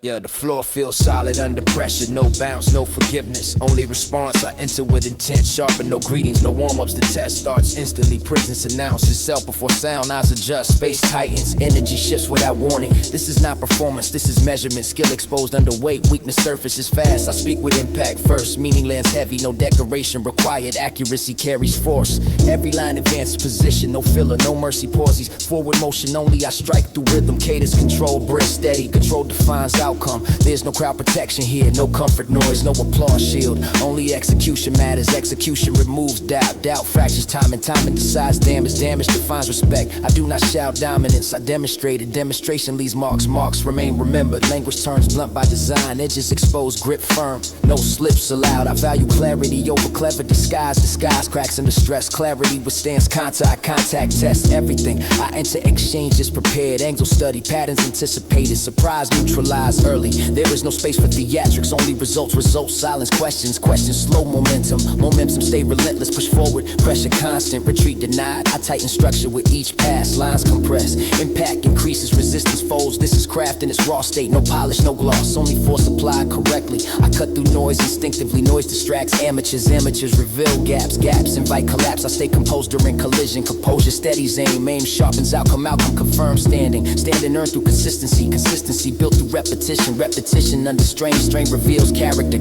Yeah, the floor feels solid under pressure. No bounce, no forgiveness. Only response, I enter with intent. Sharpen, no greetings, no warm-ups. The test starts instantly. Presence announces itself before sound. Eyes adjust, space tightens. Energy shifts without warning. This is not performance, this is measurement. Skill exposed under weight, weakness surface is fast. I speak with impact first. Meaning lands heavy, no decoration required. Accuracy carries force. Every line advances position. No filler, no mercy pauses. Forward motion only, I strike through rhythm. Cadence control, breath steady. Control defines outcome. There's no crowd protection here, no comfort noise, no applause shield. Only execution matters, execution removes doubt. Doubt fractures time and decides damage. Damage defines respect. I do not shout dominance, I demonstrate it. Demonstration leaves marks, marks remain remembered. Language turns blunt by design, edges exposed, grip firm. No slips allowed, I value clarity over clever disguise. Disguise cracks under stress, clarity withstands contact. Contact tests everything. I enter exchanges prepared, angle study, patterns anticipated. Surprise neutralized early. There is no space for theatrics, only results, silence, questions, slow momentum. Momentum stay relentless, push forward, pressure constant, retreat denied. I tighten structure with each pass, lines compress. Impact increases, resistance folds. This is craft in its raw state, no polish, no gloss, only force applied correctly. I cut through noise instinctively, noise distracts amateurs. Amateurs reveal gaps, gaps invite collapse. I stay composed during collision, composure steadies aim sharpens outcome confirms standing earned through consistency built through repetition under strain reveals character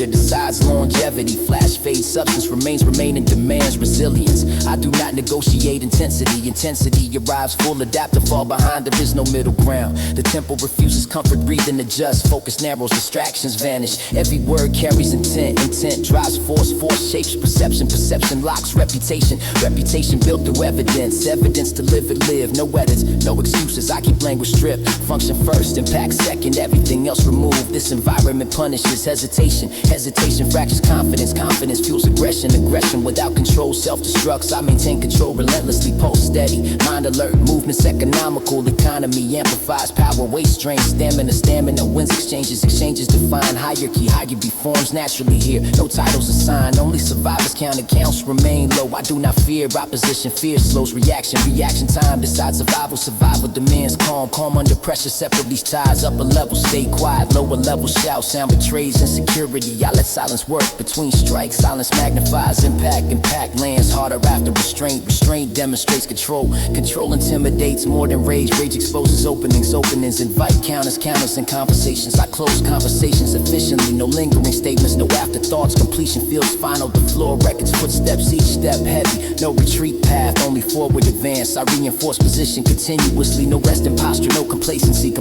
decides longevity. Flash fade, substance remaining demands resilience. I do not negotiate intensity arrives full, adapt to fall behind. There is no middle ground. The tempo refuses comfort, breathe and adjust. Focus narrows, distractions vanish. Every word carries intent drives force shapes perception locks reputation built through evidence to live. No edits, no excuses. I keep language stripped, function first, impact second, everything else removed. This environment punishes hesitation fractures confidence fuels aggression without control self-destructs. I maintain control relentlessly, pulse steady, mind alert, movements economical. Economy amplifies power, weight strain, stamina wins exchanges define hierarchy forms naturally here. No titles assigned, only survivors counted, counts remain low. I do not fear opposition, fear slows reaction time decides survival demands calm under pressure. Separate these ties, upper level stay quiet, lower level shout, sound betrays insecurity. I let silence work between strikes, silence magnifies impact lands harder after restraint demonstrates control intimidates more than rage exposes openings invite counters and conversations. I close conversations efficiently, no lingering statements, no afterthoughts. Completion feels final, the floor records footsteps, each step heavy. No retreat path, only forward advance. I reinforce position continuously, no resting posture, no complacency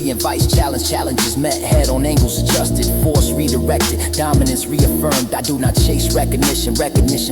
invites challenges met head on, angles adjusted, force redirected, dominance reaffirmed. I do not chase recognition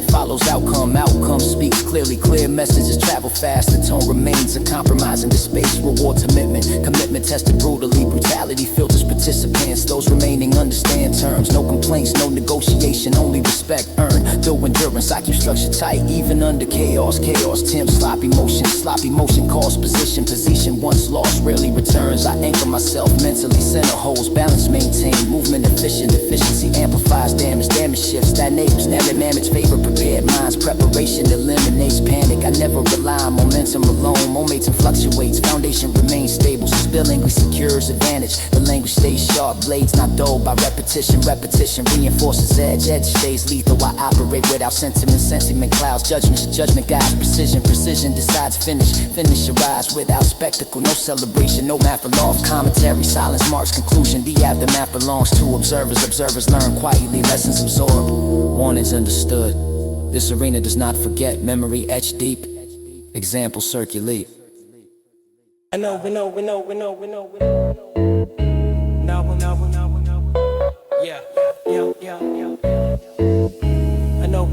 follows outcome speaks clearly, clear messages travel fast. The tone remains uncompromising, the space reward commitment tested brutally. Brutality filters participants, those remaining understand terms. No complaints, no negotiation, only respect earned through endurance. I keep structure tight even under chaos tempt sloppy motion cause position once lost rarely returns. I anchor myself mentally, center holds balance maintained, movement efficiency amplifies damage shifts that neighbors never manage. Favor prepared minds, preparation eliminates panic. I never rely on momentum alone, momentum fluctuates, foundation remains stable. Spill English secures advantage, the language stays sharp, blades not dulled by repetition reinforces edge stays lethal. I operate without sentiment clouds judgment guides precision decides finish arrives without spectacle, no celebration, no math aloft, commentary silence marks conclusion. The aftermath belongs to observers learn quietly, lessons absorbed, warnings understood. This arena does not forget, memory etched deep, examples circulate. I know. Yeah. I know.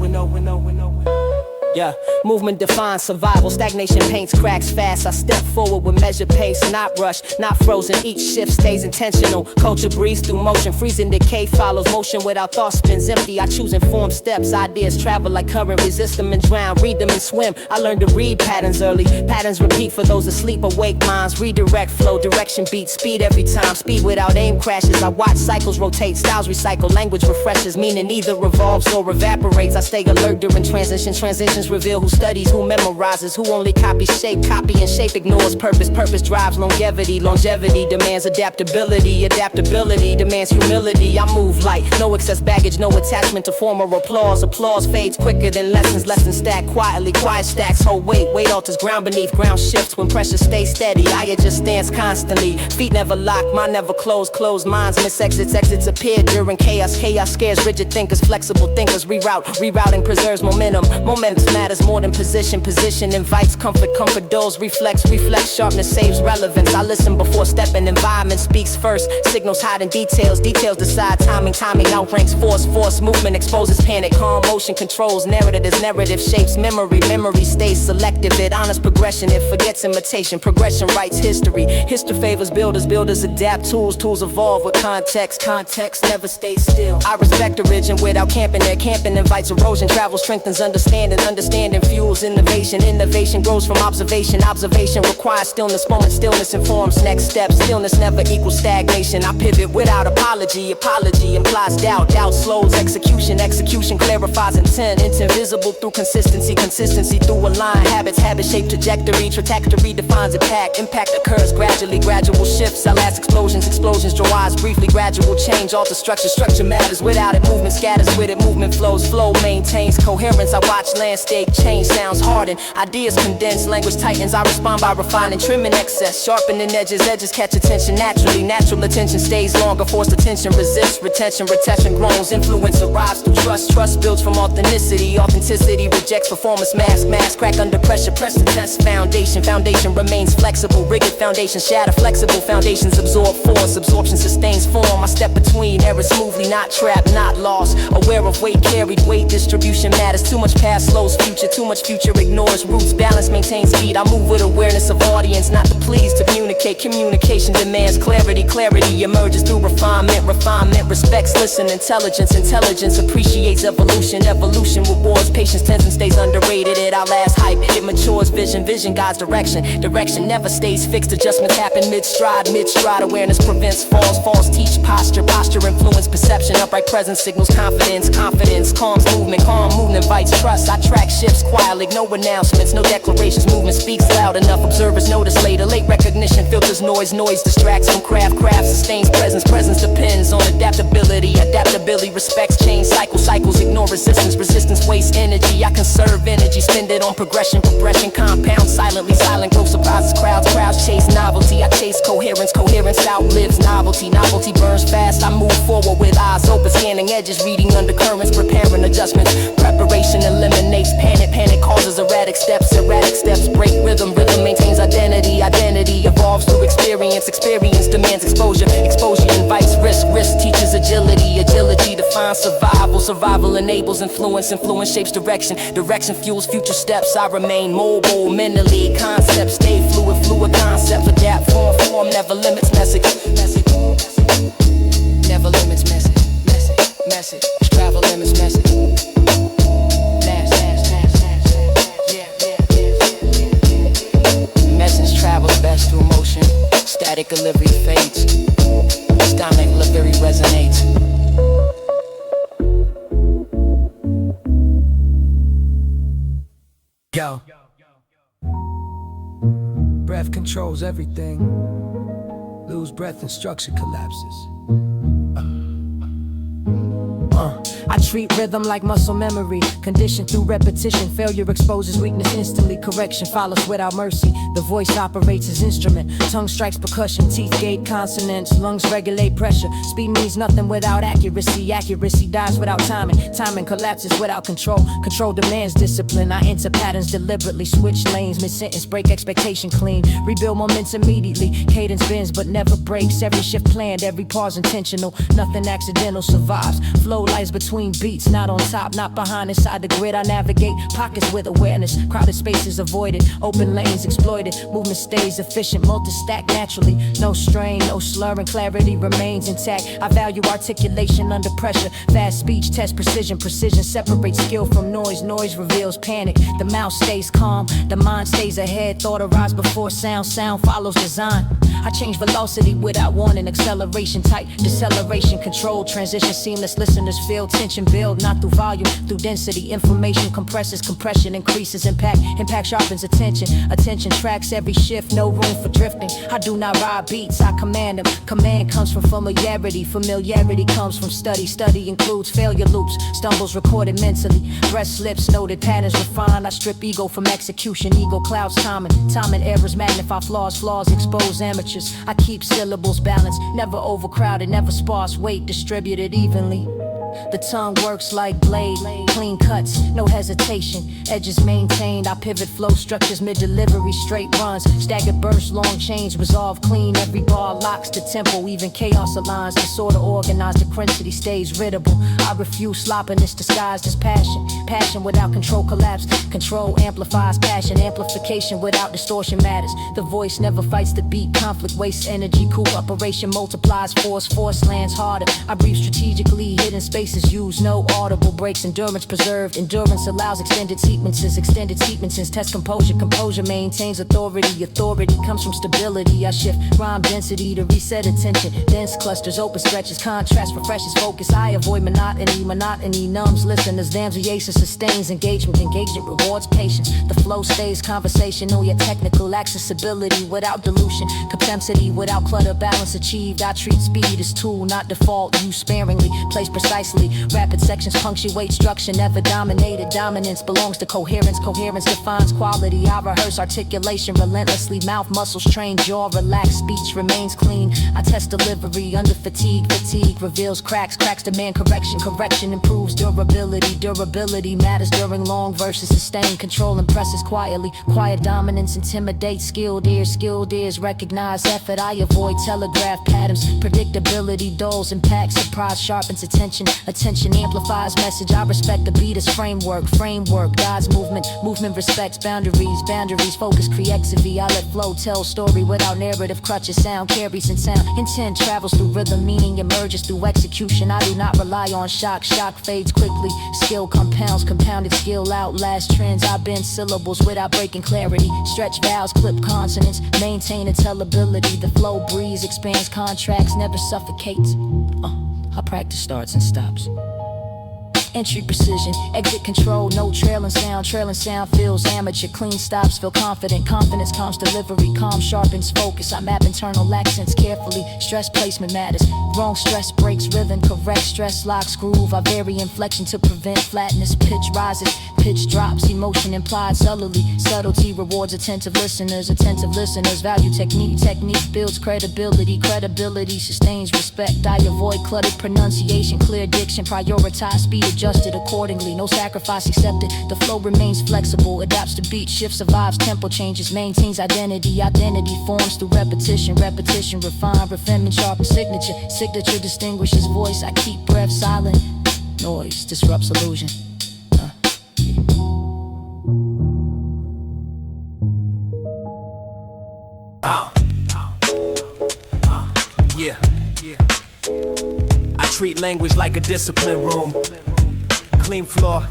Yeah, movement defines survival. Stagnation paints cracks fast. I step forward with measured pace, not rush, not frozen. Each shift stays intentional. Culture breathes through motion. Freezing decay follows motion without thought spins empty. I choose informed steps. Ideas travel like current. Resist them and drown. Read them and swim. I learned to read patterns early. Patterns repeat for those asleep. Awake minds redirect flow. Direction beat. Speed every time. Speed without aim crashes. I watch cycles rotate. Styles recycle. Language refreshes. Meaning either revolves or evaporates. I stay alert during transitions Lessons reveal who studies, who memorizes, who only copies shape. Copy and shape ignores purpose. Purpose drives longevity. Longevity demands adaptability. Adaptability demands humility. I move light, no excess baggage, no attachment to former applause. Applause fades quicker than lessons. Lessons stack quietly. Quiet stacks hold weight. Weight alters ground beneath. Ground shifts when pressure stays steady. I adjust stance constantly. Feet never lock, mind never close. Closed minds miss exits. Exits appear during chaos. Chaos scares rigid thinkers. Flexible thinkers reroute. Rerouting preserves momentum. Momentum matters more than position. Position invites comfort. Comfort dulls reflex. Reflex sharpness saves relevance. I listen before stepping. Environment speaks first. Signals hiding details. Details decide timing. Timing outranks force. Force movement exposes panic. Calm motion controls narrative as narrative shapes memory. Memory stays selective. It honors progression. It forgets imitation. Progression writes history. History favors builders. Builders adapt tools. Tools evolve with context. Context never stays still. I respect origin without camping there. Camping invites erosion. Travel strengthens understanding. Understanding fuels innovation. Innovation grows from observation. Observation requires stillness. Moment stillness informs next steps. Stillness never equals stagnation. I pivot without apology. Apology implies doubt. Doubt slows execution. Execution clarifies intent. Intent visible through consistency. Consistency through a line. Habits. Habits shape trajectory. Trajectory defines impact. Impact occurs gradually. Gradual shifts. Last explosions. Explosions draw eyes briefly. Gradual change. Alter structure. Structure matters. Without it, movement scatters. With it, movement flows. Flow maintains coherence. I watch landscape change. Sounds harden. Ideas condense. Language tightens. I respond by refining. Trimming excess. Sharpening edges. Edges catch attention naturally. Natural attention stays longer. Forced attention resists. Retention. Retention grows. Influence arrives through trust. Trust builds from authenticity. Authenticity rejects performance. Mask. Mask. Crack under pressure. Press the test. Foundation. Foundation remains flexible. Rigid foundations shatter. Flexible foundations absorb force. Absorption sustains form. I step between errors smoothly. Not trapped. Not lost. Aware of weight carried. Weight distribution matters. Too much past slows future. Too much future ignores roots. Balance maintains speed. I move with awareness of audience. Not to please. To communicate. Communication demands clarity. Clarity emerges through refinement. Refinement respects listen. Intelligence. Intelligence appreciates evolution. Evolution rewards patience. Tension stays underrated. It outlasts hype. It matures vision. Vision guides direction. Direction never stays fixed. Adjustments happen mid-stride. Mid-stride awareness prevents falls. Falls teach posture. Posture influence perception. Upright presence signals confidence. Confidence calms movement. Calm movement invites trust. I track shifts quietly. No announcements. No declarations. Movement speaks loud enough. Observers notice later. Late recognition filters noise. Noise distracts from craft. Craft sustains presence. Presence depends on adaptability. Adaptability respects change. Cycles ignore resistance. Resistance wastes energy. I conserve energy. Spend it on progression. Progression compounds silently. Silent growth surprises crowds. Crowds chase novelty. I chase coherence. Coherence outlives novelty. Novelty burns fast. I move forward with eyes open. Scanning edges. Reading undercurrents. Preparing adjustments. Preparation eliminates panic. Panic causes erratic steps. Erratic steps break rhythm. Rhythm maintains identity. Identity evolves through experience. Experience demands exposure. Exposure invites risk. Risk teaches agility. Agility defines survival. Survival enables influence. Influence shapes direction. Direction fuels future steps. I remain mobile mentally. Concepts stay fluid. Fluid concepts adapt. Form never limits message. Message. Never limits message. Message. Travel limits message. Message travels best through motion. Static delivery fades. Dynamic delivery resonates. Yo. Breath controls everything. Lose breath and structure collapses. I treat rhythm like muscle memory, conditioned through repetition. Failure exposes weakness instantly. Correction follows without mercy. The voice operates as instrument. Tongue strikes percussion. Teeth gate consonants. Lungs regulate pressure. Speed means nothing without accuracy. Accuracy dies without timing. Timing collapses without control. Control demands discipline. I enter patterns deliberately. Switch lanes mid-sentence. Break expectation clean. Rebuild moments immediately. Cadence bends but never breaks. Every shift planned. Every pause intentional. Nothing accidental survives. Flow lies between beats, not on top, not behind. Inside the grid I navigate pockets with awareness. Crowded spaces avoided, open lanes exploited. Movement stays efficient, multi-stack naturally. No strain, no slurring, clarity remains intact. I value articulation under pressure. Fast speech test precision. Precision separates skill from noise. Noise reveals panic. The mouth stays calm, the mind stays ahead. Thought arrives before sound, sound follows design. I change velocity without warning. Acceleration tight, deceleration control. Transition seamless, listeners feel tension build, not through volume, through density. Information compresses, compression increases impact. Impact sharpens attention. Attention tracks every shift, no room for drifting. I do not ride beats, I command them. Command comes from familiarity. Familiarity comes from study. Study includes failure loops, stumbles recorded mentally. Breath slips, noted patterns refined. I strip ego from execution. Ego clouds timing. Timing errors magnify flaws. Flaws expose amateurs. I keep syllables balanced, never overcrowded, never sparse. Weight distributed evenly. The tongue works like blade, clean cuts, no hesitation, edges maintained. I pivot flow structures mid-delivery, straight runs, staggered bursts, long chains, resolve clean. Every bar locks the tempo, even chaos aligns. Disorder organized, decrincity stays riddable. I refuse sloppiness disguised as passion. Passion without control collapse. Control amplifies passion. Amplification without distortion matters. The voice never fights the beat. Conflict wastes energy. Cooperation multiplies force. Force lands harder. I breathe strategically. Hidden spaces used. No audible breaks. Endurance preserved. Endurance allows extended sequences. Extended sequences test composure. Composure maintains authority. Authority comes from stability. I shift rhyme density to reset attention. Dense clusters, open stretches. Contrast refreshes focus. I avoid monotony. Monotony numbs listeners. Damns oasis sustains engagement. Engagement rewards patience. The flow stays conversational yet technical. Accessibility without dilution. Capacity without clutter. Balance achieved. I treat speed as tool, not default. Use sparingly. Place precisely. Rapid sections punctuate structure. Never dominated. Dominance belongs to coherence. Coherence defines quality. I rehearse articulation relentlessly. Mouth muscles trained. Jaw relaxed. Speech remains clean. I test delivery under fatigue. Fatigue reveals cracks. Cracks demand correction. Correction improves durability. Durability matters during long verses. Sustained control impresses quietly. Quiet dominance intimidates. Skilled ears recognize effort. I avoid telegraph patterns. Predictability dulls impact. Surprise sharpens attention. Attention amplifies message. I respect the beat as framework. Framework guides movement. Movement respects boundaries. Boundaries focus creativity. I let flow tell story without narrative crutches. Sound carries in sound. Intent travels through rhythm. Meaning emerges through execution. I do not rely on shock. Shock fades quickly. Skill compounds. Compounded skill outlast trends. I bend syllables without breaking clarity. Stretch vowels, clip consonants. Maintain intelligibility. The flow breeze expands contracts. Never suffocates. Our practice starts and stops. Entry precision, exit control, no trailing sound. Trailing sound feels amateur, clean stops feel confident. Confidence calms delivery, calm sharpens focus. I map internal accents carefully, stress placement matters. Wrong stress breaks rhythm, correct stress locks groove. I vary inflection to prevent flatness. Pitch rises, pitch drops, emotion implied subtly. Subtlety rewards attentive listeners. Attentive listeners value technique. Technique builds credibility. Credibility sustains respect. I avoid cluttered pronunciation, clear diction, prioritize speed. Adjusted accordingly, no sacrifice accepted. The flow remains flexible, adapts to beat, shifts, survives, tempo changes, maintains identity. Identity forms through repetition. Repetition, refine, refinement, sharpen signature. Signature distinguishes voice. I keep breath silent. Noise disrupts illusion. Yeah. I treat language like a discipline room. Clean floor,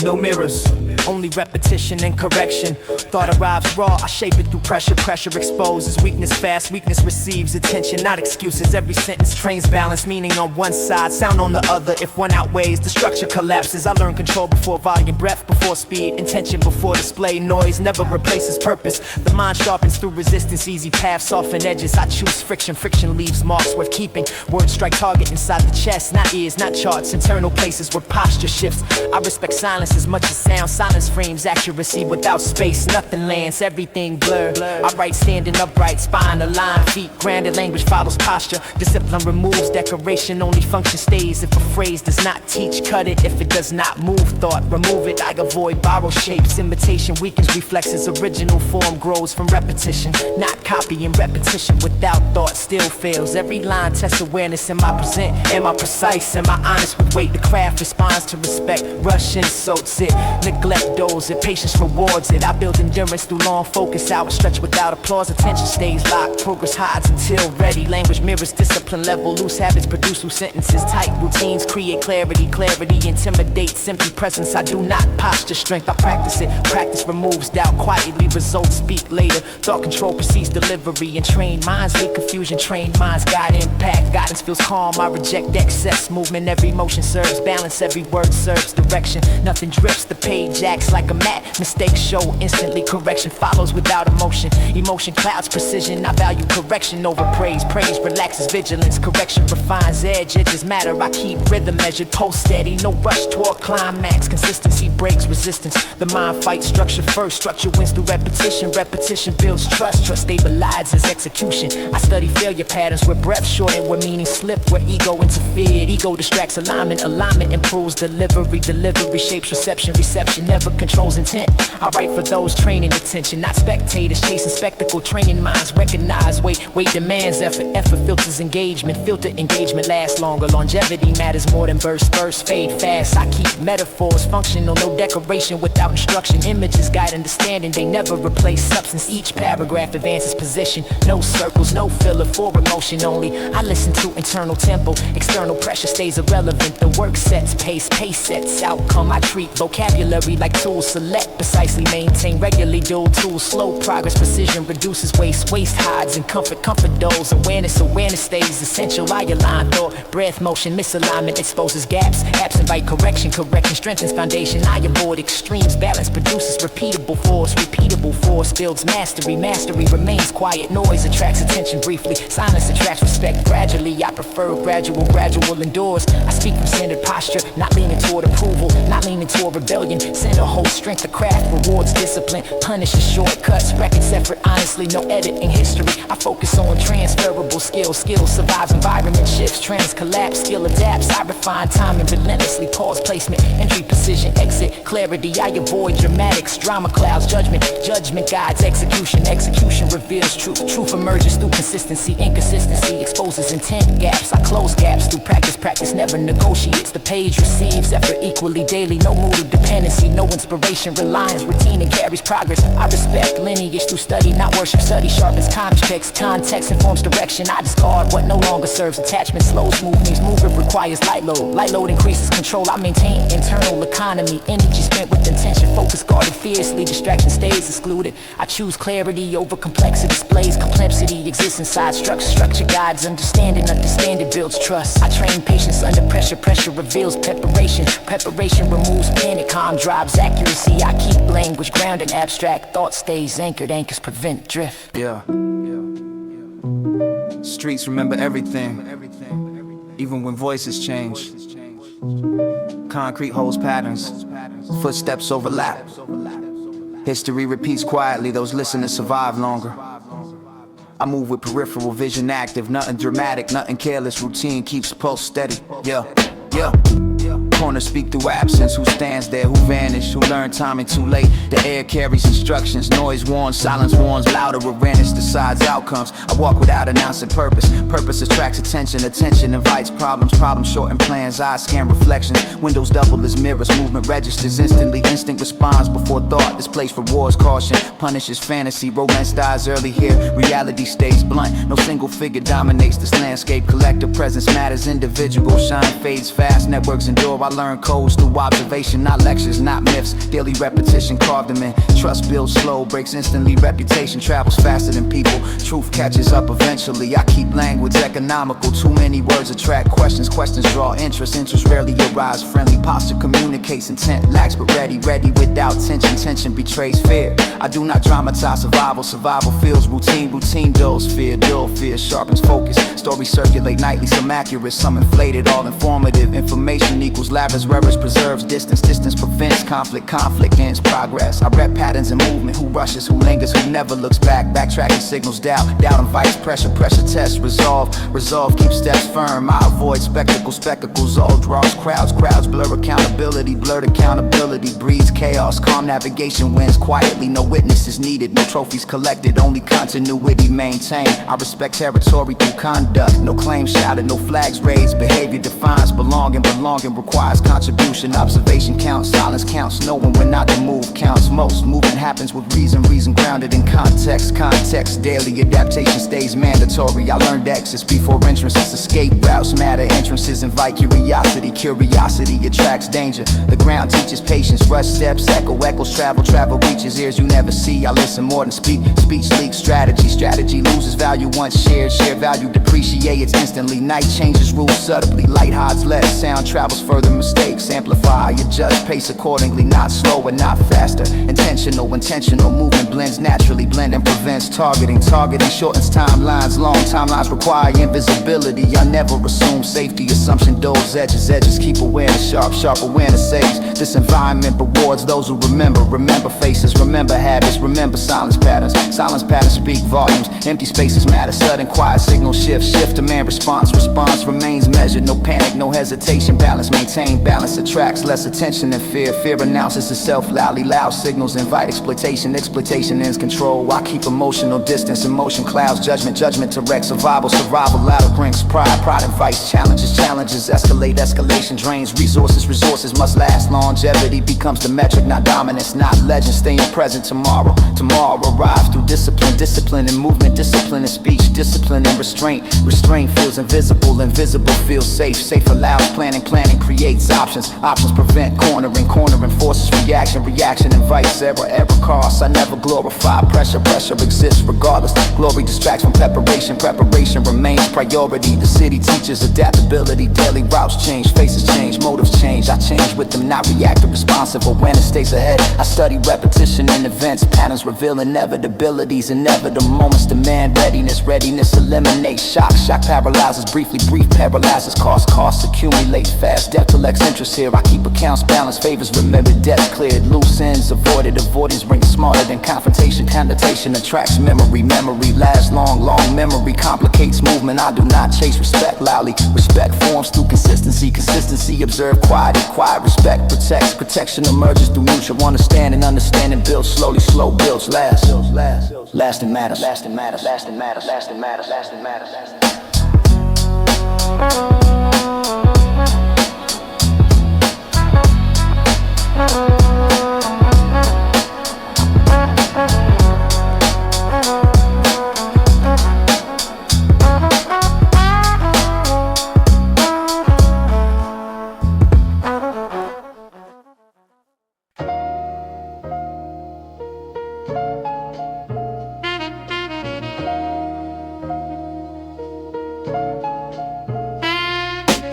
no mirrors, only repetition and correction. Thought arrives raw, I shape it through pressure. Pressure exposes weakness fast, weakness receives attention, not excuses. Every sentence trains balance, meaning on one side, sound on the other. If one outweighs, the structure collapses. I learn control before volume, breath before speed, intention before display. Noise never replaces purpose. The mind sharpens through resistance, easy paths, soften edges. I choose friction, friction leaves marks worth keeping. Words strike target inside the chest, not ears, not charts. Internal places where posture shifts. I respect silence as much as sound. Silence frames accuracy without space. Nothing lands, everything blur. I write standing upright, spine aligned, feet grounded. Language follows posture. Discipline removes decoration. Only function stays if a phrase does not teach. Cut it if it does not move thought. Remove it. I avoid borrowed shapes. Imitation weakens reflexes. Original form grows from repetition, not copy. And repetition without thought still fails. Every line tests awareness. Am I present? Am I precise? Am I honest with weight? The craft responds to respect. Rush insults it. Neglect doles it. Patience rewards it. I build endurance through long focus. Hours stretch without applause. Attention stays locked. Progress hides until ready. Language mirrors discipline level. Loose habits produce loose sentences. Tight routines create clarity. Clarity intimidates. Simply presence. I do not posture strength. I practice it. Practice removes doubt. Quietly results speak later. Thought control precedes delivery. And trained minds lead confusion. Trained minds guide impact. Silence feels calm, I reject excess. Movement, every motion serves balance, every word serves direction. Nothing drips, the page acts like a mat. Mistakes show instantly, correction follows without emotion. Emotion clouds precision, I value correction over praise. Praise relaxes vigilance, correction refines edge. Edges matter, I keep rhythm measured, pulse steady. No rush toward climax, consistency breaks resistance. The mind fights structure first, structure wins through repetition. Repetition builds trust, trust stabilizes execution. I study failure patterns where breath shortened, where meaning slipped, where ego interfered. Ego distracts alignment, alignment improves delivery. Delivery shapes reception, reception never controls intent. I write for those training attention, not spectators chasing spectacle. Training minds recognize weight demands effort. Effort filters engagement, filter engagement lasts longer. Longevity matters more than burst fade fast. I keep metaphors functional, no decoration without instruction. Images guide understanding, they never replace substance. Each paragraph advances position, no circles, no filler for emotion only. I listen to internal tempo, external pressure stays irrelevant. The work sets pace, pace sets outcome. I treat vocabulary like tools, select precisely, maintain regularly. Dual tools, slow progress, precision reduces waste. Waste hides and comfort dulls. Awareness stays essential. I align thought, breath, motion, misalignment exposes gaps. Absent by correction strengthens foundation. I avoid extremes, balance produces repeatable force builds mastery. Mastery remains quiet, noise attracts attention briefly. Silence attracts respect gradually. I prefer gradual endures. I speak from centered posture, not leaning toward approval, not leaning toward rebellion. Center holds strength, the craft rewards discipline, punishes shortcuts, records effort honestly, no editing history. I focus on transferable skills. Skill survives, environment shifts, trends collapse, skill adapts. I refine timing relentlessly, pause placement, entry precision, exit clarity. I avoid dramatics, drama clouds, judgment guides execution. Execution reveals truth. Truth emerges through consistency. Inconsistency exposes intent gaps. I close gaps through practice never negotiates. The page receives effort equally daily. No mood of dependency, no inspiration. Reliance, routine and carries progress. I respect lineage through study, not worship. Study sharpens context informs direction. I discard what no longer serves. Attachment slows movements. Movement requires light load. Light load increases control. I maintain internal economy. Energy spent with intention. Focus guarded fiercely. Distraction stays excluded. I choose clarity over complexity. Displays complexity exists inside structure guides understanding. Understanding builds trust. I train patience under pressure. Pressure reveals preparation. Preparation removes panic. Calm drives accuracy. I keep language grounded. Abstract thought stays anchored. Anchors prevent drift. Yeah. Streets remember everything, even when voices change. Concrete holds patterns, footsteps overlap. History repeats quietly, those listeners survive longer. I move with peripheral vision active, nothing dramatic, nothing careless. Routine keeps pulse steady. Yeah. Corners speak through absence. Who stands there? Who vanished? Who learned timing too late? The air carries instructions. Noise warns, silence warns. Louder awareness decides outcomes. I walk without announcing purpose. Purpose attracts attention. Attention invites problems. Problems shorten plans. Eyes scan reflections. Windows double as mirrors. Movement registers instantly. Instinct responds before thought. This place rewards caution. Punishes fantasy. Romance dies early here. Reality stays blunt. No single figure dominates this landscape. Collective presence matters. Individual shine fades fast. Networks endure. I learn codes through observation, not lectures, not myths. Daily repetition carved them in. Trust builds slow, breaks instantly. Reputation travels faster than people. Truth catches up eventually. I keep language economical. Too many words attract questions. Questions draw interest. Interest rarely arise. Friendly posture communicates intent. Lacks but ready without tension. Tension betrays fear. I do not dramatize survival. Survival feels routine. Routine dulls fear. Dull fear sharpens focus. Stories circulate nightly. Some accurate, some inflated. All informative. Information equals lavish. Errors preserves distance. Distance prevents conflict. Conflict ends progress. I rep patterns in movement. Who rushes, who lingers, who never looks back. Backtracking signals doubt. Doubt invites pressure. Pressure tests resolve. Resolve keeps steps firm. I avoid spectacles. Spectacles all draws crowds. Crowds blur accountability. Blurred accountability breeds chaos. Calm navigation wins quietly. No witnesses needed. No trophies collected. Only continuity maintained. I respect territory through conduct. No claims shouted. No flags raised. Behavior defines belonging. Belonging requires requires contribution. Observation counts, silence counts, knowing when not to move counts most. Movement happens with reason grounded in context. Context, daily adaptation stays mandatory. I learned exits before entrances, escape routes matter. Entrances invite curiosity, curiosity attracts danger. The ground teaches patience, rush steps, echoes travel reaches ears you never see. I listen more than speak, speech leaks strategy loses value once shared value depreciates instantly. Night changes rules subtly, light hides less, sound travels further, mistakes amplify, adjust pace accordingly, not slower, not faster. Intentional movement blends naturally, blend and prevents targeting shortens timelines, long timelines require invisibility. I never assume safety, assumption dulls edges keep awareness sharp awareness saves. This environment rewards those who remember faces, remember habits, remember silence patterns speak volumes, empty spaces matter. Sudden quiet signal shift demand response remains measured, no panic, no hesitation, balance maintain, balance attracts less attention than fear announces itself loudly, loud signals invite exploitation ends control. I keep emotional distance, emotion clouds judgment direct survival loud brings pride invites challenges escalation drains resources must last. Longevity becomes the metric, not dominance, not legend. Staying present tomorrow arrives through discipline and movement, discipline and speech, discipline and restraint feels invisible feels safe allows planning creates options prevent cornering forces reaction invites error costs. I never glorify pressure exists regardless. Glory distracts from preparation remains priority. The city teaches adaptability, daily routes change, faces change, motives change. I change with them, not reactive, responsive. Awareness stays ahead. I study repetition in events, patterns reveal inevitabilities. Inevitable moments demand readiness eliminate shock paralyzes brief paralyzes costs accumulate fast. Depth collects interest here. I keep accounts balanced, favors remembered, debts cleared, loose ends avoided. Avoidance brings smarter than confrontation. Connotation attracts memory lasts long memory complicates movement. I do not chase respect loudly. Respect forms through consistency observe quiet respect protects. Protection emerges through mutual understanding builds slowly, slow builds lasting matters.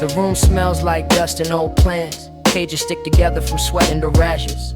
The room smells like dust and old plans. Pages stick together from sweat and the rashes.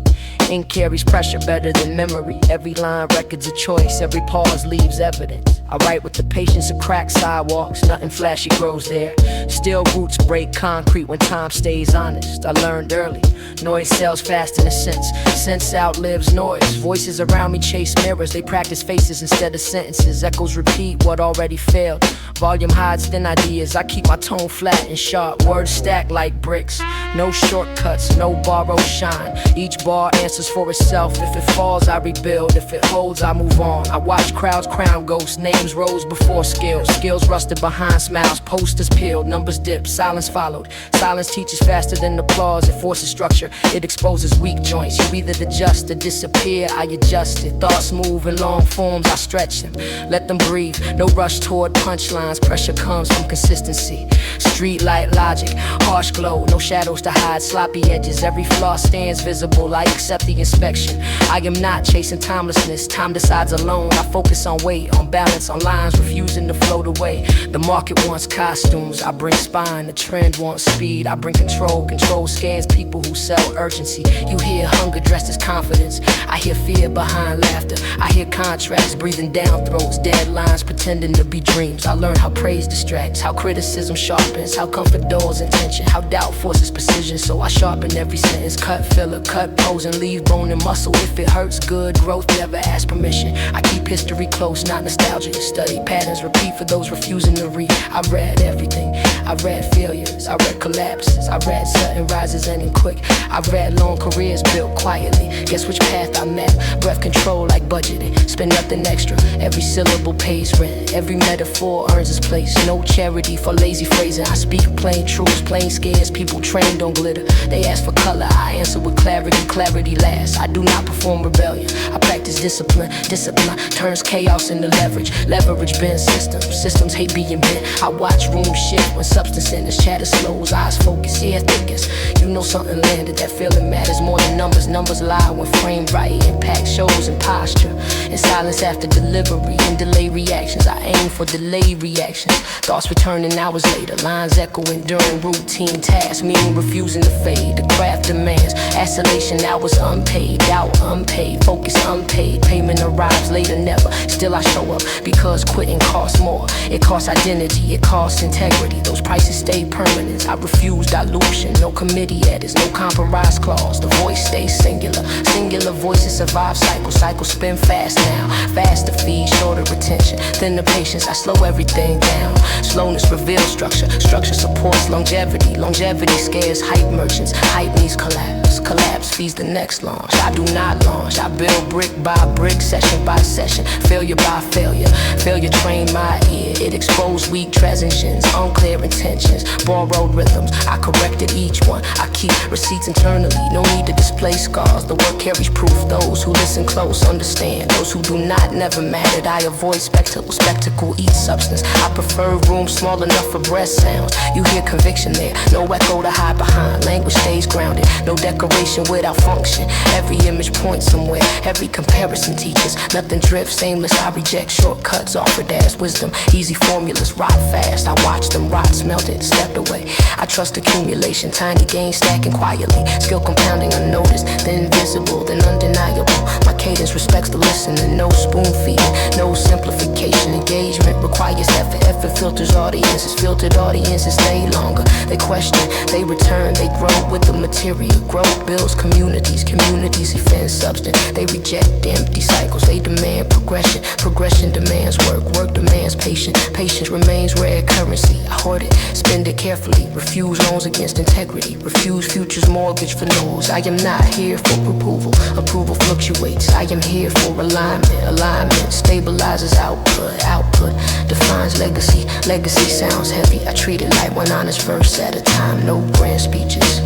Ink carries pressure better than memory. Every line records a choice, every pause leaves evidence. I write with the patience of cracked sidewalks, nothing flashy grows there. Still roots break concrete when time stays honest. I learned early, noise sells fast in a sense outlives noise. Voices around me chase mirrors, they practice faces instead of sentences. Echoes repeat what already failed. Volume hides thin ideas, I keep my tone flat and sharp. Words stack like bricks, no shortcuts, no borrowed shine. Each bar answers for itself. If it falls, I rebuild. If it holds, I move on. I watch crowds crown ghosts, names rose before skills. Skills rusted behind smiles, posters peeled, numbers dipped, silence followed. Silence teaches faster than applause. It forces structure, it exposes weak joints. You either adjust or disappear, I adjust it. Thoughts move in long forms, I stretch them. Let them breathe, no rush toward punchlines. Pressure comes from consistency. Street light logic, harsh glow, no shadows to hide, sloppy edges. Every flaw stands visible, I accept the inspection. I am not chasing timelessness, time decides alone. I focus on weight, on balance, on lines refusing to float away. The market wants costumes, I bring spine. The trend wants speed, I bring control. Control scans people who sell urgency. You hear hunger dressed as confidence, I hear fear behind laughter. I hear contracts breathing down throats, deadlines pretending to be dreams. I learn how praise distracts, how criticism sharpens, how comfort dulls intention, how doubt forces precision. So I sharpen every sentence, cut filler, cut pose and leave bone and muscle. If it hurts, good growth never asks permission. I keep history close, not nostalgia. Study patterns, repeat for those refusing to read. I read everything, I I read failures, I read collapses, I read sudden rises ending quick. I read long careers built quietly. Guess which path I map? Breath control like budgeting. Spend nothing extra. Every syllable pays rent. Every metaphor earns its place. No charity for lazy phrasing. I speak plain truths, plain scares. People trained on glitter. They ask for color, I answer with clarity. Clarity lasts. I do not perform rebellion. I practice discipline. Discipline turns chaos into leverage. Leverage bend systems. Systems hate being bent. I watch rooms shift when substance enters. Chatter slows, eyes focus, ear thickens. You know something landed. That feeling matters more than numbers. Numbers lie when framed right. Impact shows in posture. In silence after delivery. In delay reactions. I aim for delay reactions. Thoughts returning hours later. Lines echoing during routine tasks. Meaning refusing to fade. The craft demands isolation. Hours unpaid. Doubt unpaid. Focus unpaid. Payment arrives later never. Still I show up because quitting costs more. It costs identity. It costs integrity. Those prices stay permanent. I refuse dilution. No committee edits. No compromise clause. The voice stays singular. Singular voices survive cycles. Cycles spin fast now. Faster feed, shorter retention. Thinner patience. I slow everything down. Slowness reveals structure. Structure supports longevity. Longevity scares hype merchants. Hype needs collapse. Collapse feeds the next launch. I do not launch. I build brick by brick, session by session. Failure by failure. Failure trained my ear. It exposed weak transitions. Unclear intentions. Borrowed rhythms. I corrected each one. I keep receipts internally. No need to display scars. The work carries proof. Those who listen close understand. Those who do not never mattered. I avoid spectacle. Spectacle eats substance. I prefer rooms small enough for breath sounds. You hear conviction there. No echo to hide behind. Language stays grounded. No decoration without function. Every image points somewhere. Every comparison teaches. Nothing drifts aimless. I reject shortcuts offered as wisdom. Easy formulas rot fast. I watch them rot, smelt it, stepped away. I trust accumulation. Tiny gains stacking quietly. Skill compounding unnoticed. Then visible, then undeniable. My cadence respects the listener. No spoon feeding. No simplification. Engagement requires effort. Effort filters audiences. Filtered audiences stay longer. They question, they return, they grow with the material. Growth builds communities. Communities defend substance. They reject empty cycles. They demand progression. Progression demands work. Work demands patience. Patience remains rare currency. I hoard it, spend it carefully. Refuse loans against integrity. Refuse futures mortgage for no's. I am not here for approval. Approval fluctuates. I am here for alignment. Alignment stabilizes output. Output defines legacy. Legacy sounds heavy. I treat it like one honest verse at a time. No grand speeches.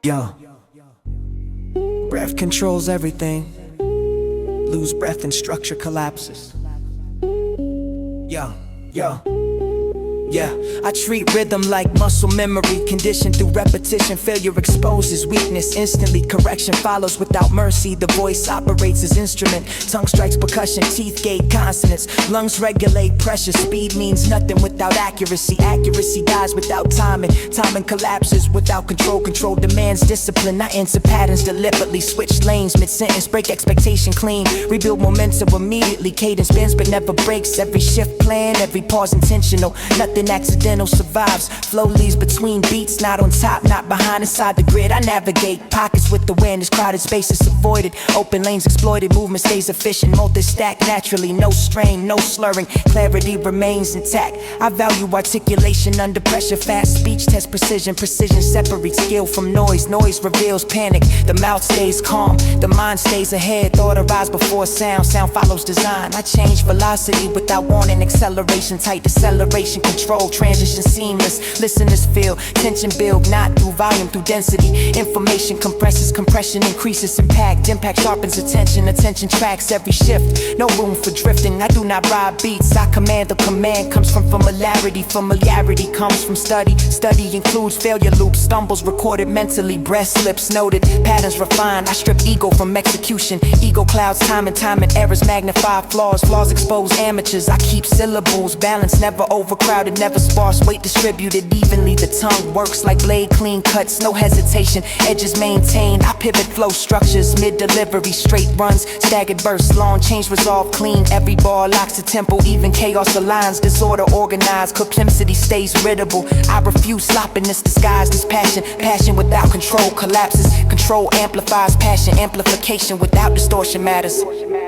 Yo, breath controls everything. Lose breath and structure collapses. Yo, yo. Yeah, I treat rhythm like muscle memory, conditioned through repetition. Failure exposes weakness instantly. Correction follows without mercy. The voice operates as instrument. Tongue strikes percussion, teeth gate consonants. Lungs regulate pressure. Speed means nothing without accuracy. Accuracy dies without timing. Timing collapses without control. Control demands discipline. I answer patterns deliberately. Switch lanes mid-sentence. Break expectation clean. Rebuild momentum immediately. Cadence bends but never breaks. Every shift planned, every pause intentional. Nothing accidental survives. Flow leaves between beats, not on top, not behind, inside the grid. I navigate pockets with awareness, crowded spaces avoided, open lanes exploited, movement stays efficient, multi-stack naturally, no strain, no slurring, clarity remains intact. I value articulation under pressure, fast speech test precision, precision separates skill from noise, noise reveals panic, the mouth stays calm, the mind stays ahead, thought arrives before sound, sound follows design. I change velocity without warning, acceleration, tight deceleration, control, transition seamless, listeners feel tension build, not through volume, through density. Information compresses, compression increases impact. Impact sharpens attention, attention tracks every shift. No room for drifting, I do not ride beats. I command, the command comes from familiarity. Familiarity comes from study. Study includes failure loops, stumbles recorded mentally. Breath slips noted, patterns refined. I strip ego from execution. Ego clouds time and errors magnify flaws. Flaws expose amateurs. I keep syllables balanced, never overcrowded, never sparse, weight distributed evenly. The tongue works like blade, clean cuts, no hesitation, edges maintained. I pivot flow structures, mid-delivery, straight runs, staggered bursts, long change resolve, clean. Every bar locks the tempo, even chaos aligns, disorder organized, complexity stays riddable. I refuse sloppiness disguised as passion. Passion without control collapses. Control amplifies passion. Amplification without distortion matters.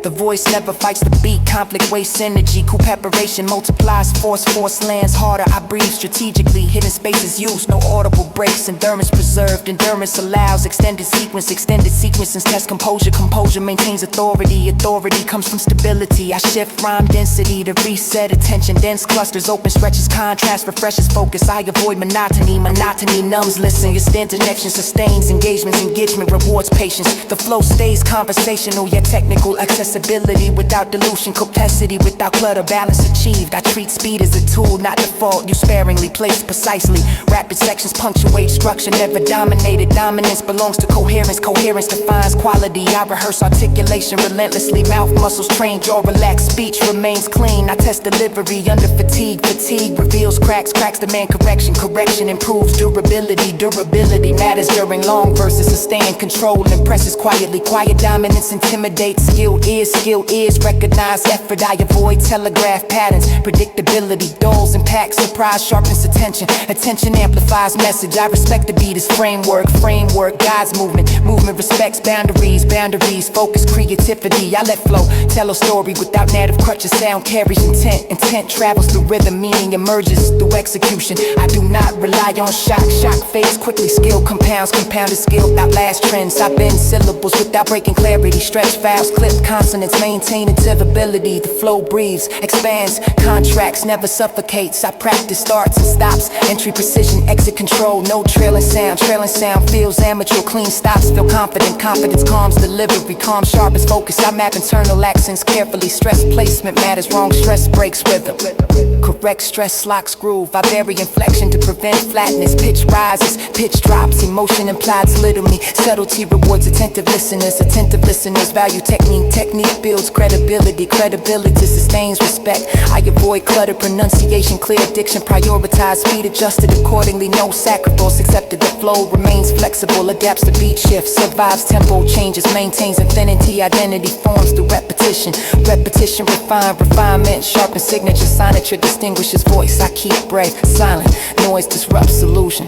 The voice never fights the beat. Conflict wastes energy. Cool preparation multiplies force. Force lands harder. I breathe strategically. Hidden spaces used. No audible breaks. Endurance preserved. Endurance allows extended sequence. Extended sequences test composure. Composure maintains authority. Authority comes from stability. I shift rhyme density to reset attention. Dense clusters. Open stretches. Contrast refreshes focus. I avoid monotony. Monotony numbs. Listen. Your stand connection sustains engagements. Engagement rewards patience. The flow stays conversational yet technical. Accessibility without dilution. Complexity without clutter. Balance achieved. I treat speed as a tool, not default. You sparingly placed precisely. Rapid sections punctuate structure. Never dominated. Dominance belongs to coherence. Coherence defines quality. I rehearse articulation relentlessly. Mouth muscles trained. Jaw relaxed. Speech remains clean. I test delivery under fatigue. Fatigue reveals cracks. Cracks demand correction. Correction improves durability. Durability matters during long versus sustained control. Impresses quietly. Quiet dominance intimidates. Skill is recognized effort. I avoid telegraph patterns. Predictability dulls impact. Surprise sharpens attention. Attention amplifies message. I respect the beat as framework. Framework guides movement. Movement respects boundaries. Boundaries focus creativity. I let flow tell a story without native crutches. Sound carries intent. Intent travels through rhythm. Meaning emerges through execution. I do not rely on shock. Shock fades quickly. Skill compounds. Compounded skill outlast trends. I bend syllables without breaking clarity. Stretch vowels. Clip consonants. Maintain intelligibility. The flow breathes. Expands. Contracts. Never suffocates. I practice starts and stops. Entry precision. Exit control. No trailing sound. Trailing sound feels amateur. Clean stops. Feel confident. Confidence calms delivery. Calm sharpens focus. I map internal accents carefully. Stress placement matters. Wrong stress breaks rhythm. Correct stress locks groove. I vary inflection to prevent flatness. Pitch rises. Pitch drops. Emotion implies literally. Subtlety rewards attentive listeners. Attentive listeners value technique. Technique builds credibility. Credibility sustains respect. I avoid clutter. Pronunciation clear. Diction prioritize. Speed adjusted accordingly. No sacrifice accepted. The flow remains flexible. Adapts to beat shifts. Survives tempo changes. Maintains infinity. Identity forms through repetition. Repetition refine. Refinement sharpen signature. Signature distinguishes voice. I keep breath silent. Noise disrupts illusion.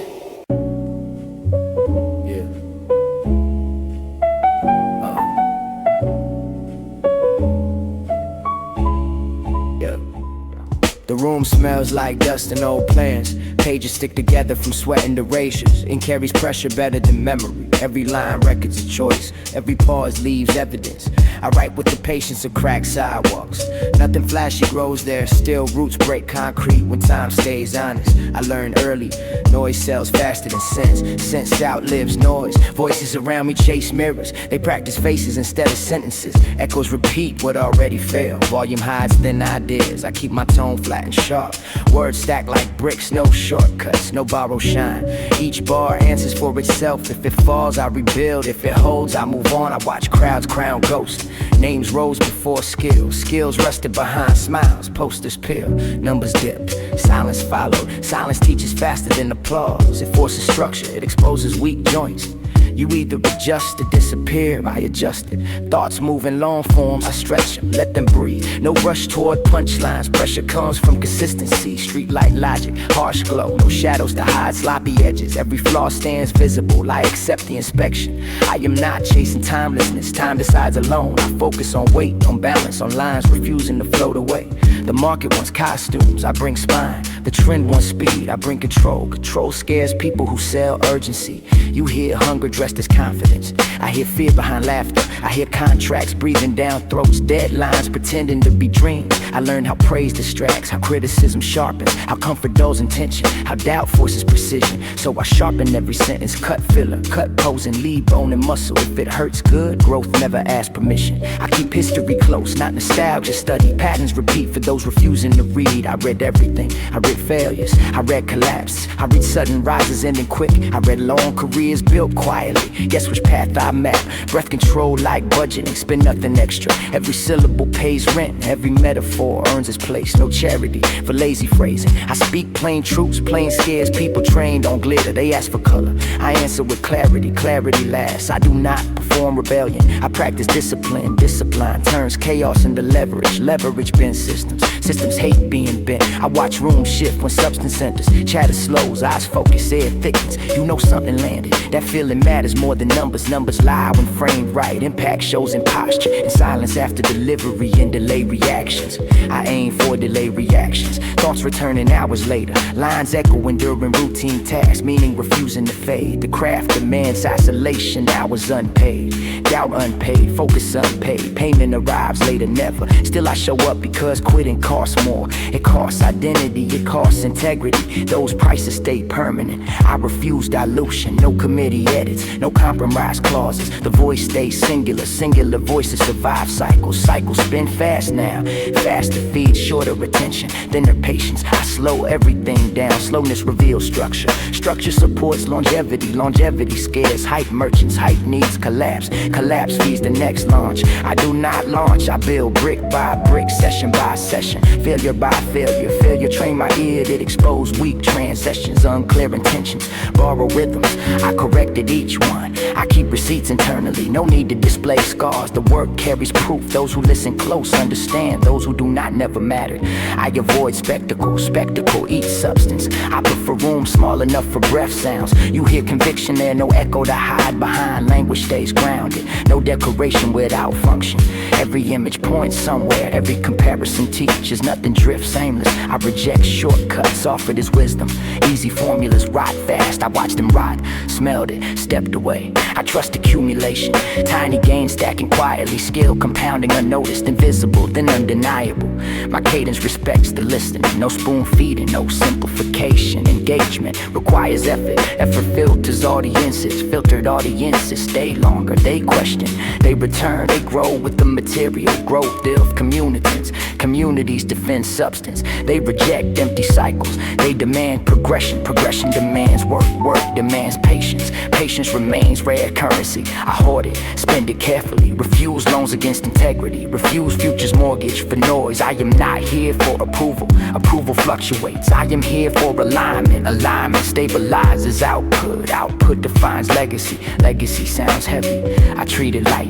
The room smells like dust and old plans. Pages stick together from sweat and erasures. Ink carries pressure better than memory. Every line records a choice. Every pause leaves evidence. I write with the patience of cracked sidewalks. Nothing flashy grows there. Still roots break concrete when time stays honest. I learned early. Noise sells faster than sense. Sense outlives noise. Voices around me chase mirrors. They practice faces instead of sentences. Echoes repeat what already failed. Volume hides thin ideas. I keep my tone flat and sharp. Words stack like bricks. No shortcuts. No borrowed shine. Each bar answers for itself. If it falls, I rebuild. If it holds, I move on. I watch crowds crown ghosts. Names rose before skills. Skills rested behind smiles. Posters peel. Numbers dipped. Silence followed. Silence teaches faster than applause. It forces structure. It exposes weak joints. You either adjust or disappear. I adjust it. Thoughts move in long forms. I stretch them, let them breathe. No rush toward punchlines. Pressure comes from consistency. Streetlight logic, harsh glow. No shadows to hide sloppy edges. Every flaw stands visible. I accept the inspection. I am not chasing timelessness. Time decides alone. I focus on weight, on balance, on lines refusing to float away. The market wants costumes. I bring spine. The trend wants speed. I bring control. Control scares people who sell urgency. You hear hunger dressed as confidence. I hear fear behind laughter. I hear contracts breathing down throats. Deadlines pretending to be dreams. I learned how praise distracts, how criticism sharpens, how comfort dulls intention, how doubt forces precision. So I sharpen every sentence. Cut filler, cut pose and leave bone and muscle. If it hurts good, growth never asks permission. I keep history close, not nostalgia study. Patterns repeat for those refusing to read. I read everything. I read great failures. I read collapse, I read sudden rises ending quick. I read long careers built quietly. Guess which path I map? Breath control like budgeting, spend nothing extra. Every syllable pays rent, every metaphor earns its place. No charity for lazy phrasing. I speak plain truths, plain scares people trained on glitter. They ask for color, I answer with clarity. Clarity lasts. I do not perform rebellion, I practice discipline. Discipline turns chaos into leverage. Leverage bend systems. Systems hate being bent. I watch rooms shift when substance enters. Chatter slows, eyes focus, air thickens. You know something landed. That feeling matters more than numbers. Numbers lie when framed right. Impact shows in posture, in silence after delivery and delay reactions. I aim for delay reactions. Thoughts returning hours later. Lines echoing during routine tasks, meaning refusing to fade. The craft demands isolation, hours unpaid. Doubt unpaid, focus unpaid. Payment arrives later, never. Still I show up because quitting costs more. It costs identity, it costs integrity. Those prices stay permanent. I refuse dilution, no committee edits, no compromise clauses. The voice stays singular, singular voices survive cycles. Cycles spin fast now, faster feeds shorter attention, thinner patience. I slow everything down, slowness reveals structure. Structure supports longevity, longevity scares hype merchants. Hype needs collapse, collapse feeds the next launch. I do not launch, I build brick by brick, session by session. Failure by failure, failure train my ear that expose weak transitions, unclear intentions. Borrow rhythms, I corrected each one. I keep receipts internally, no need to display scars. The work carries proof, those who listen close understand. Those who do not never mattered. I avoid spectacle, spectacle eats substance. I prefer rooms small enough for breath sounds. You hear conviction there, no echo to hide behind. Language stays grounded, no decoration without function. Every image points somewhere, every comparison teaches. Nothing drifts aimless, I reject shortcuts offered as wisdom. Easy formulas rot fast, I watched them rot. Smelled it, stepped away. I trust accumulation, tiny gains stacking quietly. Skill compounding unnoticed, invisible, then undeniable. My cadence respects the listening, no spoon feeding, no simplification. Engagement requires effort, effort filters audiences. Filtered audiences stay longer, they question, they return, they grow with the material. Growth of communities, communities defend substance. They reject empty cycles, they demand progression. Progression demands work, work demands patience. Patience remains rare currency. I hoard it, spend it carefully. Refuse loans against integrity. Refuse futures mortgage for noise. I am not here for approval. Approval fluctuates. I am here for alignment. Alignment stabilizes output. Output defines legacy. Legacy sounds heavy, I treat it light.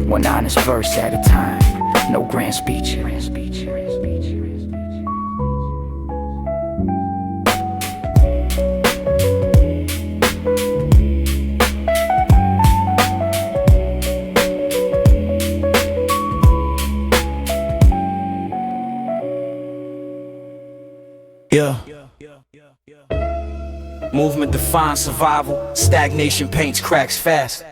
One honest verse at a time. No grand speech. Yeah. Movement defines survival. Stagnation paints cracks fast.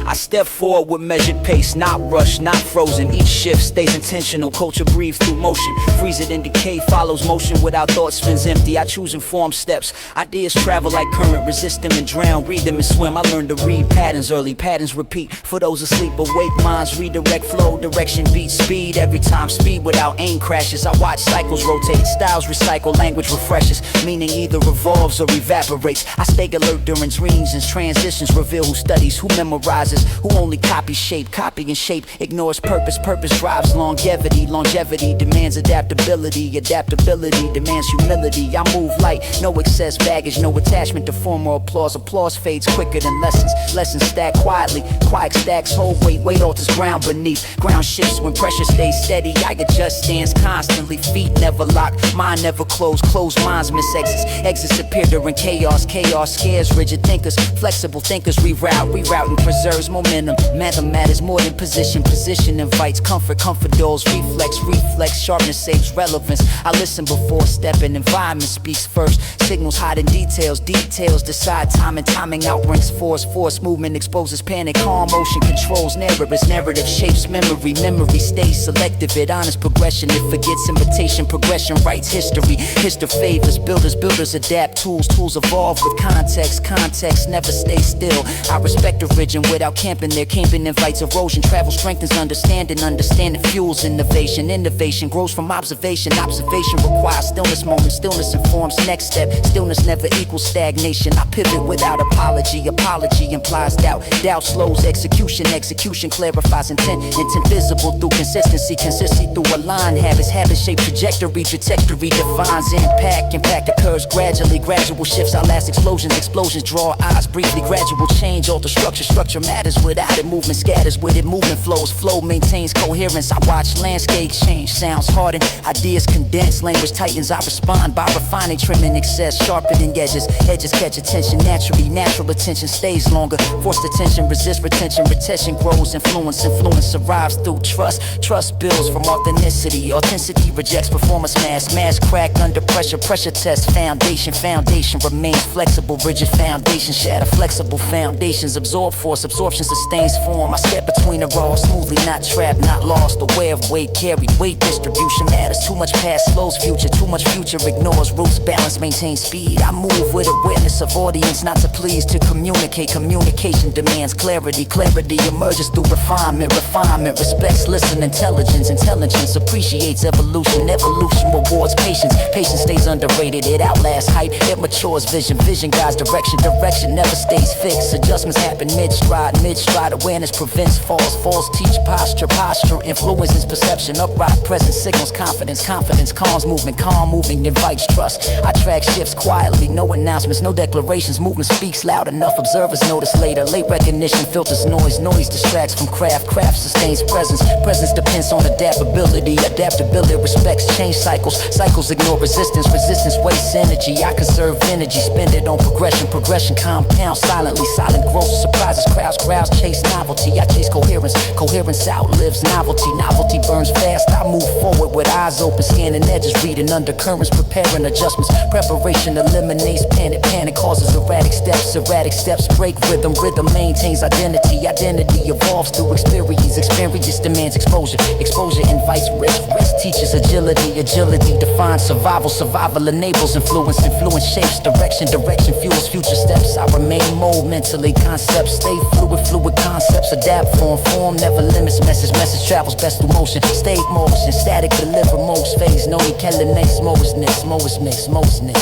I step forward with measured pace, not rushed, not frozen. Each shift stays intentional, culture breathes through motion. Freeze it in decay, follows motion without thought spins empty. I choose informed steps, ideas travel like current. Resist them and drown, read them and swim. I learned to read patterns early, patterns repeat. For those asleep, awake minds redirect flow. Direction beats speed, every time speed without aim crashes. I watch cycles rotate, styles recycle, language refreshes. Meaning either evolves or evaporates. I stay alert during dreams and transitions. Reveal who studies, who memorizes, who only copies shape. Copy and shape ignores purpose. Purpose drives longevity. Longevity demands adaptability. Adaptability demands humility. I move light, no excess baggage, no attachment to form or applause. Applause fades quicker than lessons. Lessons stack quietly. Quiet stacks hold weight. Weight alters ground beneath. Ground shifts when pressure stays steady. I adjust stance constantly. Feet never lock, mind never close. Closed minds miss exits. Exits appear during chaos. Chaos scares rigid thinkers. Flexible thinkers reroute. Rerouting preserves momentum. Matter matters more than position. Position invites comfort. Comfort doors. Reflex. Reflex. Sharpness saves relevance. I listen before stepping. Environment speaks first. Signals hiding details. Details decide timing. Timing outranks force. Force movement exposes panic. Calm motion controls narratives. Narrative shapes memory. Memory stays selective. It honors progression. It forgets invitation. Progression writes history. History favors builders. Builders adapt tools. Tools evolve with context. Context never stays still. I respect origin without camping there, camping invites erosion. Travel strengthens understanding, understanding fuels innovation. Innovation grows from observation, observation requires stillness. Moment stillness informs next step. Stillness never equals stagnation. I pivot without apology. Apology implies doubt. Doubt slows execution. Execution clarifies intent. Intent visible through consistency. Consistency through a line. Habits shape trajectory. Trajectory defines impact. Impact occurs gradually. Gradual shifts outlast explosions. Explosions draw eyes briefly. Gradual change alter structure. Structure matters without it. Movement scatters with it. Movement flows. Flow maintains coherence. I watch landscapes change. Sounds harden. Ideas condense. Language tightens. I respond by refining, trimming excess, sharpening edges. Edges catch attention naturally. Natural attention stays longer. Forced attention resists retention. Retention grows. Influence arrives through trust. Trust builds from authenticity. Authenticity rejects performance mass. Mass crack under pressure. Pressure test foundation. Foundation remains flexible. Rigid foundation shatter. Flexible foundations absorb force. Absorption sustains form. I step between the raw smoothly, not trapped, not lost. Aware of weight carried. Weight distribution matters. Too much past slows future. Too much future ignores roots. Balance maintains speed. I move with awareness of audience, not to please, to communicate. Communication demands clarity. Clarity emerges through refinement. Refinement respects listen. Intelligence. Intelligence appreciates evolution. Evolution rewards patience. Patience stays underrated. It outlasts hype. It matures vision. Vision guides direction. Direction never stays fixed. Adjustments happen mid-stride. Mid-stride awareness prevents falls. Falls teach posture. Posture influences perception. Upright presence signals confidence. Confidence calms movement. Calm moving invites trust. I track shifts quietly. No announcements. No declarations. Movement speaks loud enough. Observers notice later. Late recognition filters noise. Noise distracts from craft. Craft sustains presence. Presence depends on adaptability. Adaptability respects change cycles. Cycles ignore resistance. Resistance wastes energy. I conserve energy. Spend it on progression. Progression compounds silently. Silent growth surprises crowds. Crowds chase novelty. I chase coherence. Coherence outlives novelty. Novelty burns fast. I move forward with eyes open. Scanning edges. Reading undercurrents. Preparing adjustments. Preparation eliminates panic. Panic causes erratic steps. Erratic steps break rhythm. Rhythm maintains identity. Identity evolves through experience. Experience demands exposure. Exposure invites risk. Risk teaches agility. Agility defines survival. Survival enables influence. Influence shapes direction. Direction fuels future steps. I remain mold mentally. Concepts stay fluid. Fluid concepts adapt. Form never limits. Message travels best through motion. State motion. Static deliver most phase. No next.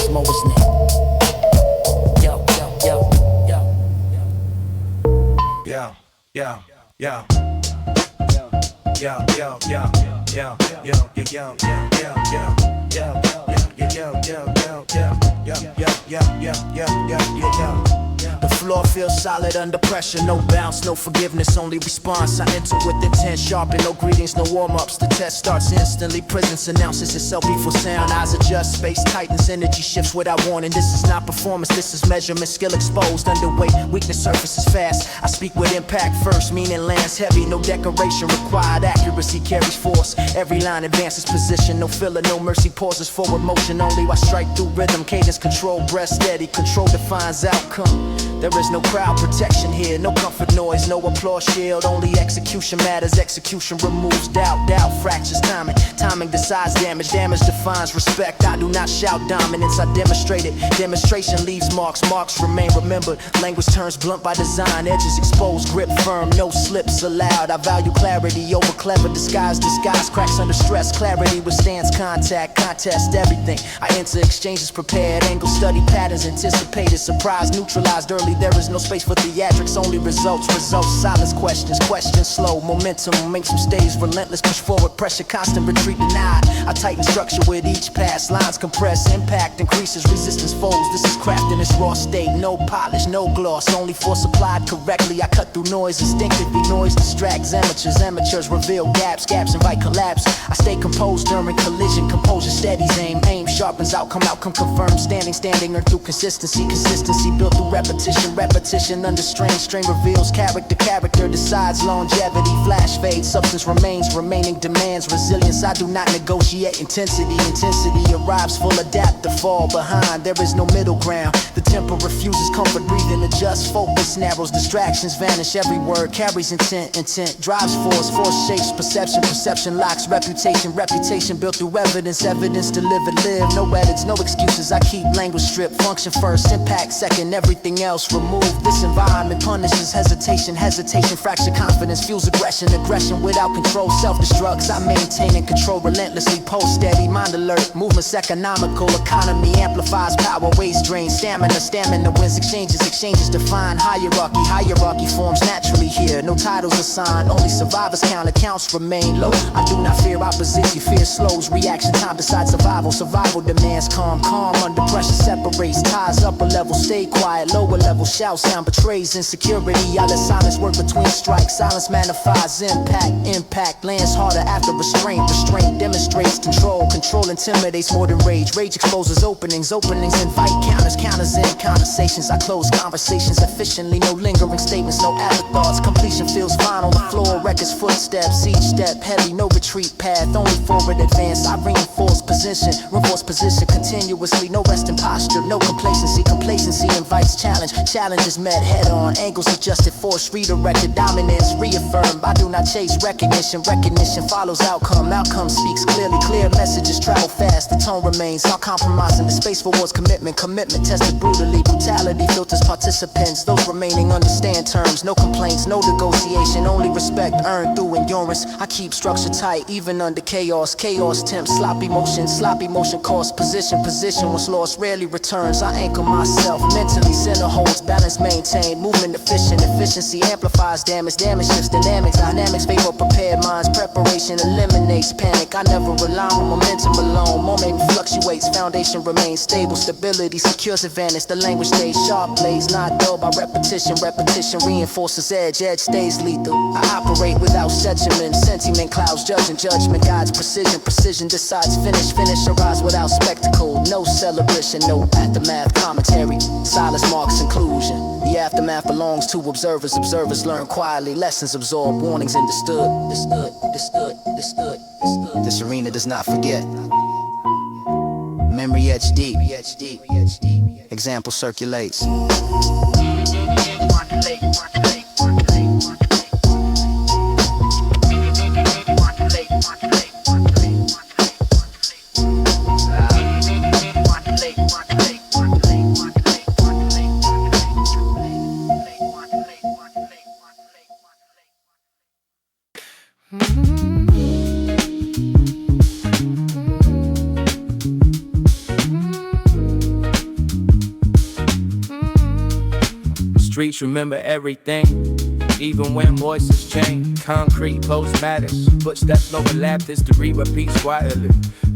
Moisness. Yo. The floor feels solid under pressure. No bounce, no forgiveness, only response. I enter with intent, sharpen, no greetings, no warm-ups. The test starts instantly. Presence announces itself before sound. Eyes adjust, space tightens, energy shifts without warning. This is not performance, this is measurement. Skill exposed, underweight, weakness surfaces fast. I speak with impact first, meaning lands heavy. No decoration required, accuracy carries force. Every line advances position, no filler, no mercy. Pauses forward motion only. I strike through rhythm, cadence control, breath steady. Control defines outcome. There is no crowd protection here, no comfort noise, no applause shield. Only execution matters, execution removes doubt. Doubt fractures timing, timing decides damage. Damage defines respect, I do not shout dominance, I demonstrate it. Demonstration leaves marks, marks remain remembered. Language turns blunt by design, edges exposed, grip firm, no slips allowed. I value clarity over clever disguise, disguise cracks under stress. Clarity withstands contact, contest everything. I enter exchanges prepared, angles study patterns, anticipated, surprise, neutralized early. There is no space for theatrics, only results. Silence, questions slow. Momentum makes them stays relentless. Push forward, pressure, constant retreat denied. I tighten structure with each pass. Lines compress, impact increases, resistance folds. This is craft in its raw state. No polish, no gloss, only force applied correctly. I cut through noise instinctively. Noise distracts amateurs. Amateurs reveal gaps. Gaps invite collapse. I stay composed during collision. Composure steadies aim. Aim sharpens outcome. Outcome confirmed. Standing earned through consistency. Consistency built through repetition under strain reveals character decides longevity. Flash fades, substance remains, remaining demands resilience. I do not negotiate intensity arrives full, adapt to fall behind. There is no middle ground. The tempo refuses comfort, breathing adjusts, focus narrows, distractions vanish. Every word carries intent drives force shapes perception locks reputation built through evidence delivered live. narrative, no edits, no excuses. I keep language stripped, function first, impact second, everything else removed. This environment punishes hesitation, fracture confidence, fuels aggression without control, self-destructs. I maintain and control relentlessly, post steady, mind alert, movements economical, economy amplifies power, waste drain, stamina wins, exchanges define hierarchy forms naturally here, no titles assigned, only survivors count, accounts remain low. I do not fear opposition, fear slows reaction time decides survival demands calm under pressure separates ties, upper level stay quiet, lower level shout sound betrays insecurity. I let silence work between strikes, silence magnifies impact lands harder after restraint demonstrates control intimidates more than rage exposes openings invite counters in conversations. I close conversations efficiently, no lingering statements, no afterthoughts, completion feels fine on the floor, records footsteps, each step heavy, no retreat path, only forward advance. I reinforce position continuously, no resting posture, no complacency invites challenge is met head on, angles adjusted, force redirected, dominance reaffirmed. I do not chase recognition follows outcome speaks clearly, clear messages travel fast, the tone remains uncompromising, the space for wars, commitment tested brutally, brutality filters participants, those remaining understand terms, no complaints, no negotiation, only respect earned through endurance. I keep structure tight even under chaos tempts, sloppy motion costs position was lost rarely returns. I anchor myself mentally, center holds balance maintained, movement efficiency amplifies damage shifts dynamics favor prepared minds, preparation eliminates panic. I never rely on momentum alone, moment fluctuates, foundation remains stable, stability secures advantage, the language stays sharp, blades not dull by repetition reinforces edge stays lethal. I operate without sentiment clouds judgment guides precision decides finish arise without spectacle, no celebration, no aftermath commentary, silence marks inclusion. The aftermath belongs to observers learn quietly, lessons absorbed, warnings understood. This arena does not forget. Memory etched deep. Example circulates. Streets remember everything, even when voices change. Concrete post matters, footsteps overlap, history repeats quietly.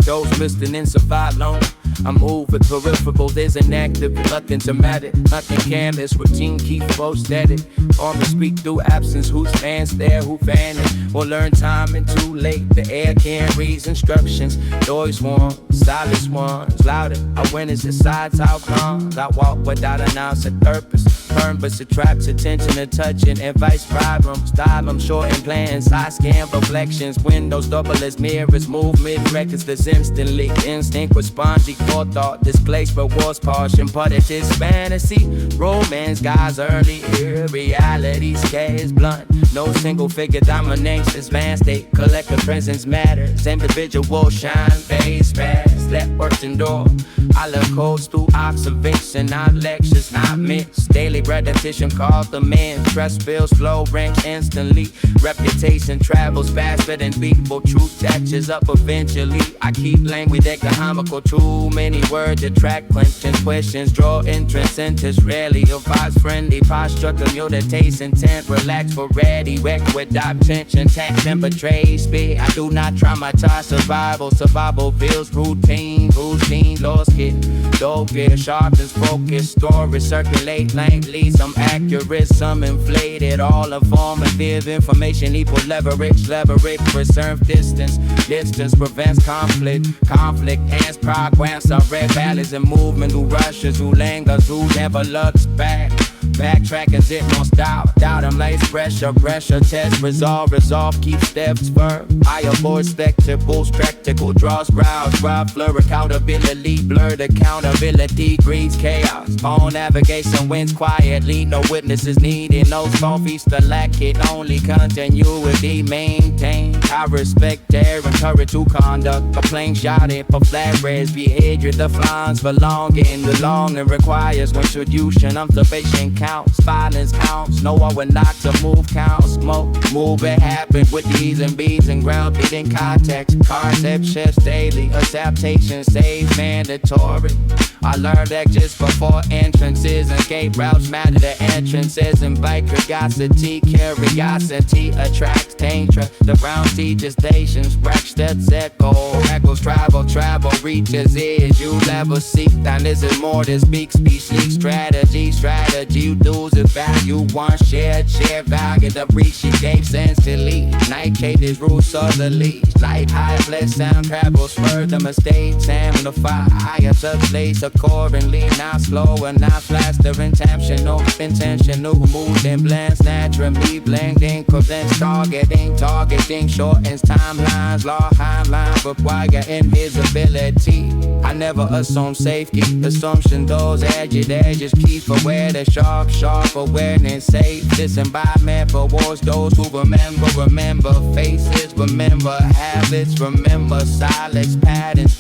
Those listening survive long. I move with peripherals, there's an active, nothing dramatic, nothing careless, routine keep flow steady. Armor speak through absence, who stands there, who vanished. We'll learn time and too late, the air carries instructions. Noise warm, silence ones, louder. I win as decides outcomes. I walk without announcing purpose. Firm but subtracts attention and touching, advice problems. Style I'm short and plans, I scan reflections. Windows double as mirrors, movement records this instantly. Instinct responds, forethought, displaced but was partial. But it is fantasy, romance, God's early here. Reality scares blunt, no single figure dominates this man state. Collective presence matters, individual shine, face fast. Let works endure, I love codes through observation, not lectures, not myths. Daily repetition calls the man, trust feels slow, ranks instantly. Reputation travels faster than people, truth catches up eventually. I keep language economical, too many words attract questions, draw entrance, interest rarely advise friendly posture, communities intent, relax for ready, wreck without tension, tax and betray speed. I do not traumatize survival feels routine, lost kid, dope gear, sharpens focus, stories circulate lengthly, some accurate, some inflated, all informative information equal leverage, preserve distance prevents conflict ends progress, I red valleys and movement, who rushes, who lingers, who never looks back. Backtrack and zip no style. Doubt and lace pressure, test, resolve, keep steps firm. I avoid spectacle, spectacle, draws crowds, blur accountability, blurred accountability, breeds chaos. Phone navigation wins quietly, no witnesses needed, no phone feast to lack it, only continuity maintained. I respect their encourage to conduct, a plane shot it for flat reds, behavior defines belonging. The long that requires contribution, observation counts, violence counts, no one would not to move counts, smoke, move it happen with these and beats and ground beating context, concept shifts daily, adaptation stays mandatory. I learned that just before entrances and gate routes matter. The entrances invite curiosity attracts danger. The ground teaches patience, rack steps echo, echoes travel, reaches edge. You never seek, that listen more than speak strategy. You do the value, one shared value, the appreciate sensitively. Nightcade is roots of the leaves, light high, blessed sound travels further, mistakes amplify, higher subslates accordingly, not slow and not faster, intentional, moves and blends naturally, blending, prevents targeting, shortens timelines, law highline, require invisibility. I never assume safety, assumption those edges keep aware the sharp awareness, safe disembodiment for wars, those who remember faces, remember habits, remember silence patterns,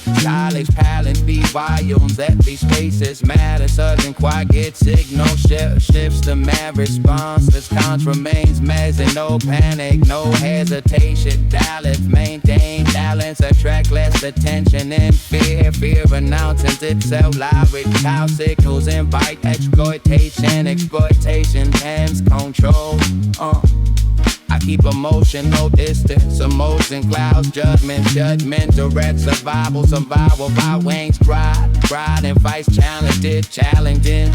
be volumes, let these spaces matter, sudden quiet signal shifts the man response, response remains measured, no panic, no hesitation, balance, maintain balance, attract less attention and fear announces itself loud with cow signals, invite exploitation, hands control. I keep emotion no distance, emotion clouds, judgment, direct survival by wings, pride invites challenging,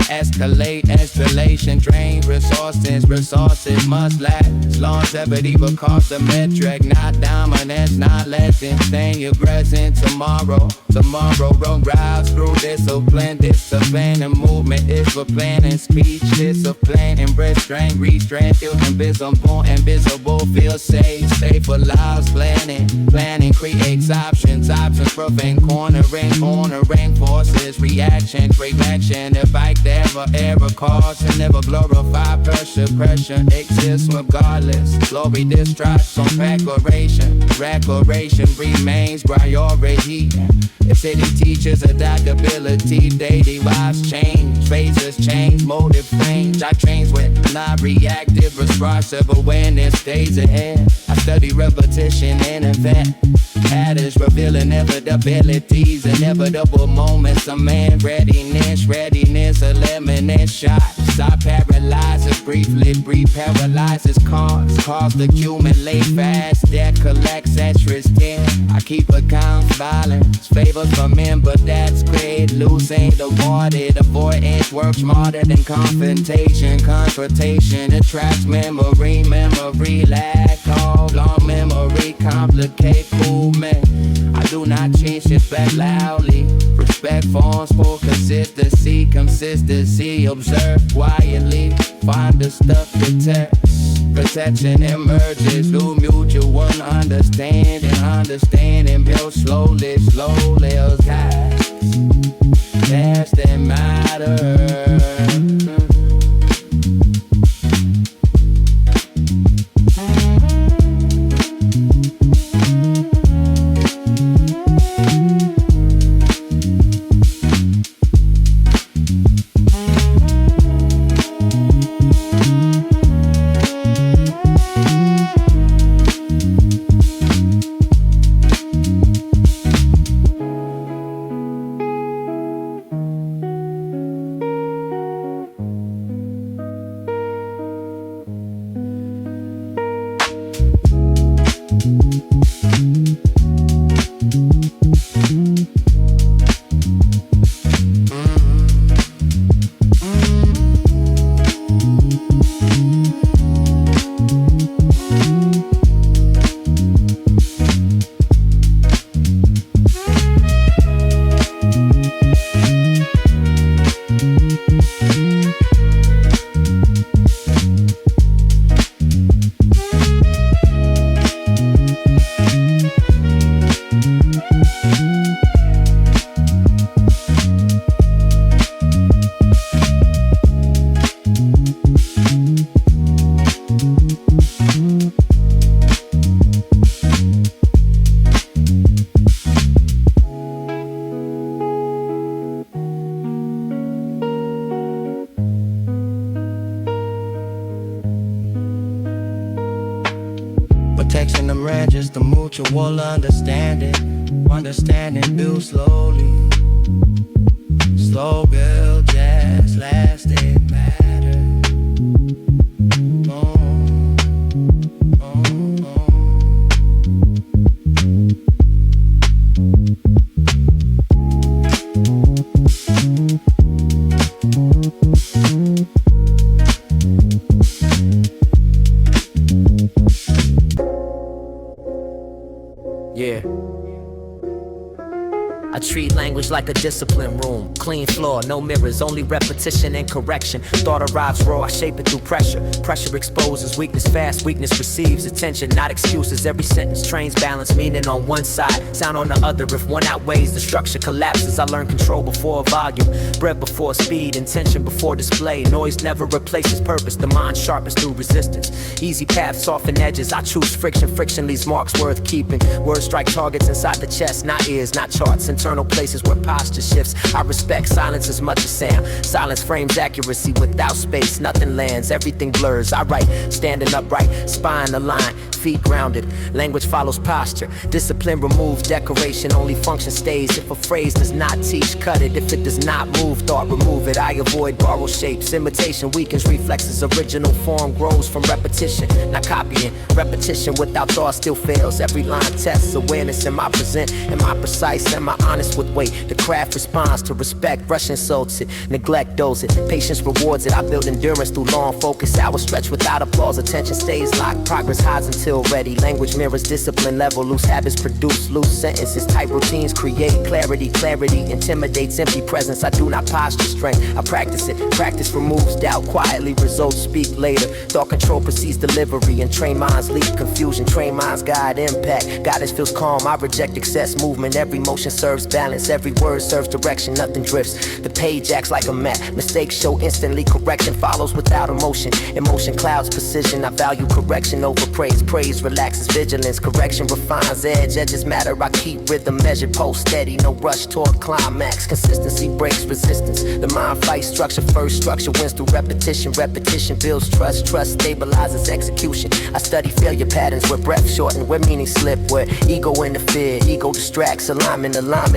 escalation, drain resources must last, longevity because the metric, not dominance, not legend, staying your present tomorrow, road drives through discipline and movement is for planning, speech, discipline and restraint, feel invisible, feel safe, stay for lives, planning creates options, profane, cornering forces, reaction, invite error cause, and never glorify pressure exists regardless, glory distrust on declaration remains priority. If city teaches adaptability, daily lives change, phases change, motive range. I train with non-reactive, responsive awareness, stays ahead. I study repetition and invent patterns, reveal inevitabilities, inevitable moments. A man readiness, eliminate shots. I paralyzes brief paralyzes cause to accumulate fast, debt collects extras debt. I keep accounts balance, favors for men, but that's great. Losing the water, the avoidance works smarter than confrontation, attracts memory, lack of long memory, complicate movement. I do not change shit back loudly. Respect forms for consistency, observe quietly, find the stuff that tests. Protection emerges through mutual understanding, built slowly as guys. That's that matter. protection, I'm ran just a mutual understanding. Understanding built slowly. Slow build, jazz, lasting matter. Yeah. I treat language like a discipline room. Clean floor, no mirrors, only repetition and correction. Thought arrives raw, I shape it through pressure. Pressure exposes weakness fast, weakness receives attention, not excuses. Every sentence trains balance, meaning on one side, sound on the other. If one outweighs, the structure collapses. I learn control before volume, breadth before speed, intention before display. Noise never replaces purpose, the mind sharpens through resistance. Easy paths, soften edges, I choose friction. Friction leaves marks worth keeping. Words strike targets inside the chest, not ears, not charts. Internal places where posture shifts. I respect silence as much as sound. Silence frames accuracy. Without space, nothing lands, everything blurs. I write, standing upright, spine aligned, feet grounded. Language follows posture. Discipline removes decoration, only function stays. If a phrase does not teach, cut it. If it does not move, thought remove it. I avoid borrowed shapes. Imitation weakens reflexes. Original form grows from repetition, not copying. Repetition without thought still fails. Every line tests awareness. Am I present? Am I precise? Am I honest with weight? The craft responds to respect. Rush insults it, neglect does it. Patience rewards it. I build endurance through long focus. Hours stretch without applause. Attention stays locked. Progress hides until ready. Language mirrors discipline level. Loose habits produce loose sentences. Tight routines create clarity. Clarity intimidates empty presence. I do not posture strength, I practice it. Practice removes doubt quietly. Results speak later. Thought control precedes delivery. And trained minds lead confusion. Trained minds guide impact. Guidance feels calm. I reject excess movement. Every motion serves balance. Every word serves direction. Nothing drifts. The page acts like a map. Mistakes show instantly. Correction follows without emotion. Emotion clouds precision. I value correction over praise. Praise relaxes vigilance. Correction refines edge. Edges matter. I keep rhythm measured. Pulse steady. No rush toward climax. Consistency breaks resistance. The mind fights structure first. Structure wins through repetition. Repetition builds trust. Trust stabilizes execution. I study failure patterns where breath shorten, where meaning slip, where ego interfere. Ego distracts. Alignment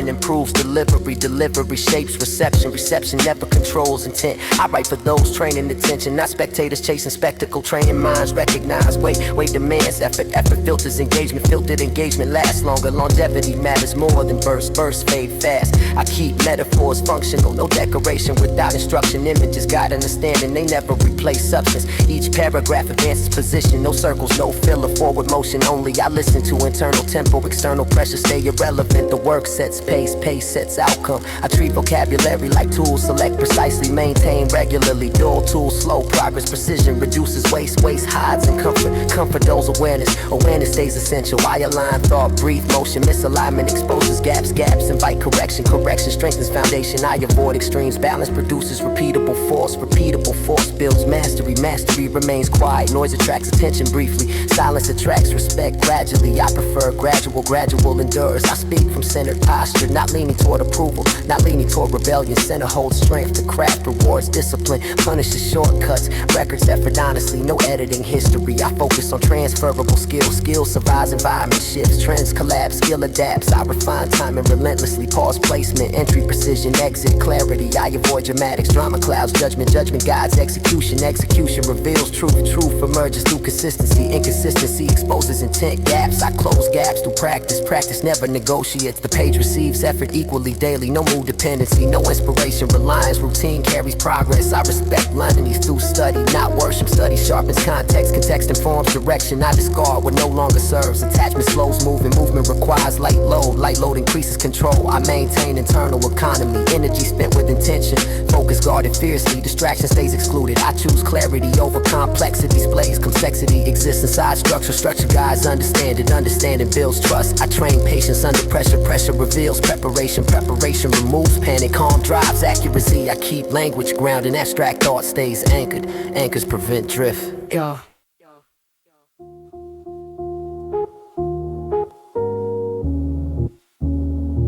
improves delivery. Delivery shapes reception. Reception never controls intent. I write for those training attention, not spectators chasing spectacle. Training minds recognize weight demands effort. Effort filters engagement. Filtered engagement lasts longer. Longevity matters more than bursts. Bursts fade fast. I keep metaphors functional. No decoration without instruction. Images guide understanding. They never replace substance. Each paragraph advances position. No circles, no filler. Forward motion only. I listen to internal tempo. External pressure stay irrelevant. The work sets pace. Pace sets outcome. I treat vocabulary like tools. Select precisely. Maintain regularly. Dual tools. Slow progress. Precision reduces waste. Waste hides in comfort. Comfort dulls awareness. Awareness stays essential. I align thought. Breathe motion. Misalignment exposes gaps. Gaps invite correction. Correction strengthens foundation. I avoid extremes. Balance produces repeatable force. Repeatable force builds mastery. Mastery remains quiet. Noise attracts attention briefly. Silence attracts respect gradually. I prefer gradual. Gradual endures. I speak from centered posture. Not leaning toward approval. Not leaning toward rebellion. Center holds strength to craft. Rewards discipline. Punishes shortcuts. Records effort honestly. No editing history. I focus on transferable skills. Skill survives environment shifts. Trends collapse. Skill adapts. I refine timing relentlessly. Pause placement. Entry precision. Exit clarity. I avoid dramatics. Drama clouds judgment. Judgment guides execution. Execution reveals truth. Truth emerges through consistency. Inconsistency exposes intent. Gaps. I close gaps through practice. Practice never negotiates. The page receives effort equally daily. No mood dependency. No inspiration. Reliance. Routine carries progress. I respect learning through study. Not worship. Study sharpens context. Context informs direction. I discard what no longer serves. Attachment slows movement. Movement requires light load. Light load increases control. I maintain internal economy. Energy spent with intention. Focus guarded fiercely. Distraction stays excluded. I choose clarity over complexity. Displays complexity exists inside structure. Structure guides understanding. Understanding builds trust. I train patience under pressure. Pressure reveals preparation. Preparation removes panic. Calm drives accuracy. I keep language grounded. Abstract thought stays anchored. Anchors prevent drift. Yo.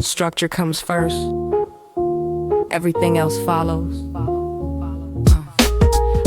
Structure comes first. Everything else follows.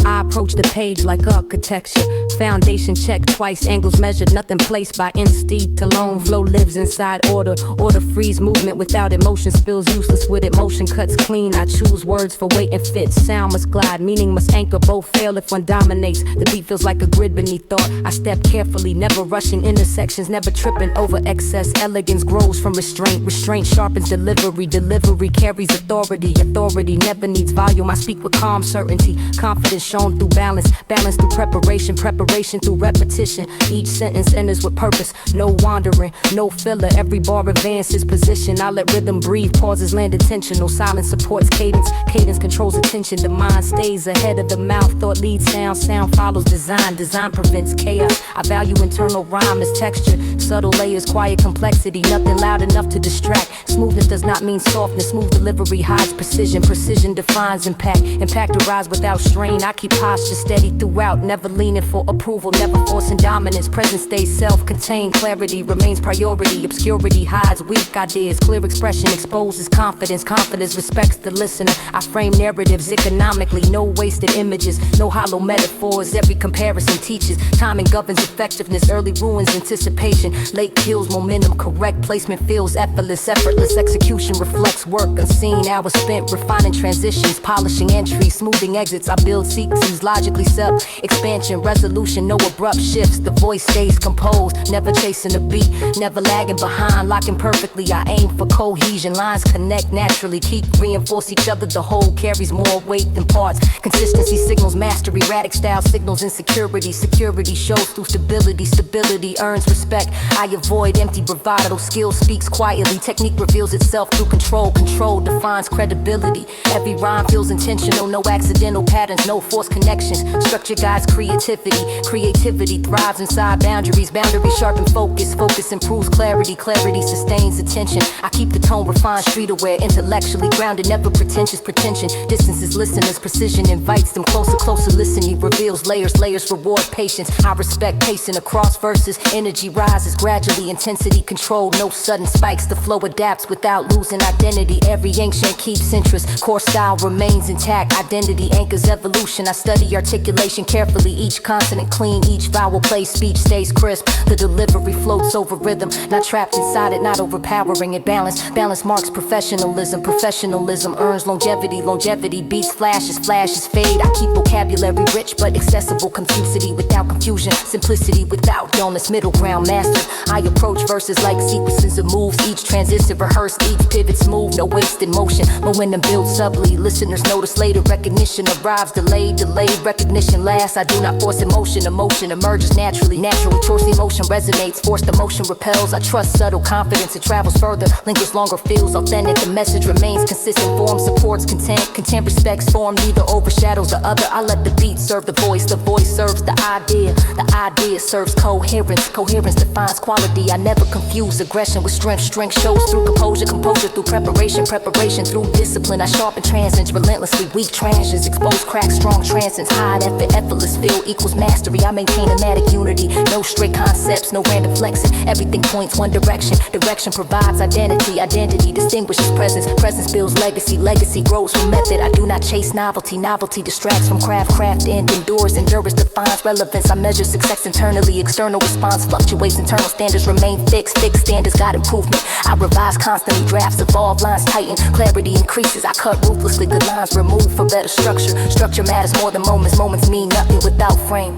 I approach the page like architecture. Foundation checked twice, angles measured, nothing placed by instinct alone. Flow lives inside order. Order frees movement without emotion, spills useless with it. Motion cuts clean. I choose words for weight and fit. Sound must glide, meaning must anchor. Both fail if one dominates. The beat feels like a grid beneath thought. I step carefully, never rushing intersections, never tripping over excess. Elegance grows from restraint. Restraint sharpens delivery. Delivery carries authority. Authority never needs volume. I speak with calm certainty. Confidence shown through balance. Balance through preparation. Preparation through repetition. Each sentence enters with purpose. No wandering, no filler. Every bar advances position. I let rhythm breathe. Pauses land intentional. Silence supports cadence. Cadence controls attention. The mind stays ahead of the mouth. Thought leads sound. Sound follows design. Design prevents chaos. I value internal rhyme as texture. Subtle layers, quiet complexity. Nothing loud enough to distract. Smoothness does not mean softness. Smooth delivery hides precision. Precision defines impact. Impact arrives without strain. I keep posture steady throughout. Never leaning for approval. Never forcing dominance. Present stays self-contained. Clarity remains priority. Obscurity hides weak ideas. Clear expression exposes confidence. Confidence respects the listener. I frame narratives economically. No wasted images. No hollow metaphors. Every comparison teaches. Timing governs effectiveness. Early ruins anticipation. Late kills momentum. Correct placement feels effortless. Effortless execution reflects work unseen. Hours spent refining transitions. Polishing entries. Smoothing exits. I build sequences. Logically self-expansion. Resolution. No abrupt shifts. The voice stays composed. Never chasing a beat. Never lagging behind. Locking perfectly. I aim for cohesion. Lines connect naturally. Keep reinforce each other. The whole carries more weight than parts. Consistency signals mastery. Erratic style signals insecurity. Security shows through stability. Stability earns respect. I avoid empty bravado. Skill speaks quietly. Technique reveals itself through control. Control defines credibility. Every rhyme feels intentional. No accidental patterns. No forced connections. Structure guides creativity. Creativity thrives inside boundaries. Boundaries sharpen focus. Focus improves clarity. Clarity sustains attention. I keep the tone refined, street aware, intellectually grounded, never pretentious. Pretension distances listeners. Precision invites them closer. Closer listening reveals layers. Layers reward patience. I respect pacing across verses. Energy rises gradually. Intensity controlled. No sudden spikes. The flow adapts without losing identity. Every ancient keeps interest. Core style remains intact. Identity anchors evolution. I study articulation carefully. Each consonant clean. Each vowel plays. Speech stays crisp. The delivery floats over rhythm. Not trapped inside it. Not overpowering it. Balance. Balance marks professionalism. Professionalism earns longevity. Longevity beats flashes. Flashes fade. I keep vocabulary rich but accessible. Complexity without confusion. Simplicity without dullness. Middle ground mastered. I approach verses like sequences of moves. Each transition rehearsed. Each pivot smooth. No wasted motion. Momentum builds subtly. Listeners notice later. Recognition arrives delayed. Delayed recognition lasts. I do not force emotion. Emotion emerges naturally. Natural choice emotion resonates. Forced emotion repels. I trust subtle confidence. It travels further. Lingers longer. Feels authentic. The message remains consistent. Form supports content. Content respects form. Neither overshadows the other. I let the beat serve the voice. The voice serves the idea. The idea serves coherence. Coherence defines quality. I never confuse aggression with strength. Strength shows through composure. Composure through preparation. Preparation through discipline. I sharpen transients relentlessly. Weak transients expose cracks. Strong transients hide effort. Effortless feel equals mastery. I maintain amatic unity. No stray concepts. No random flexing. Everything points one direction. Direction provides identity. Identity distinguishes presence. Presence builds legacy. Legacy grows from method. I do not chase novelty. Novelty distracts from craft. Craft endures. Endurance defines relevance. I measure success internally. External response fluctuates. Internal standards remain fixed. Fixed standards got improvement. I revise constantly. Drafts evolve. Lines tighten. Clarity increases. I cut ruthlessly. Good lines removed for better structure. Structure matters more than moments. Moments mean nothing without frame.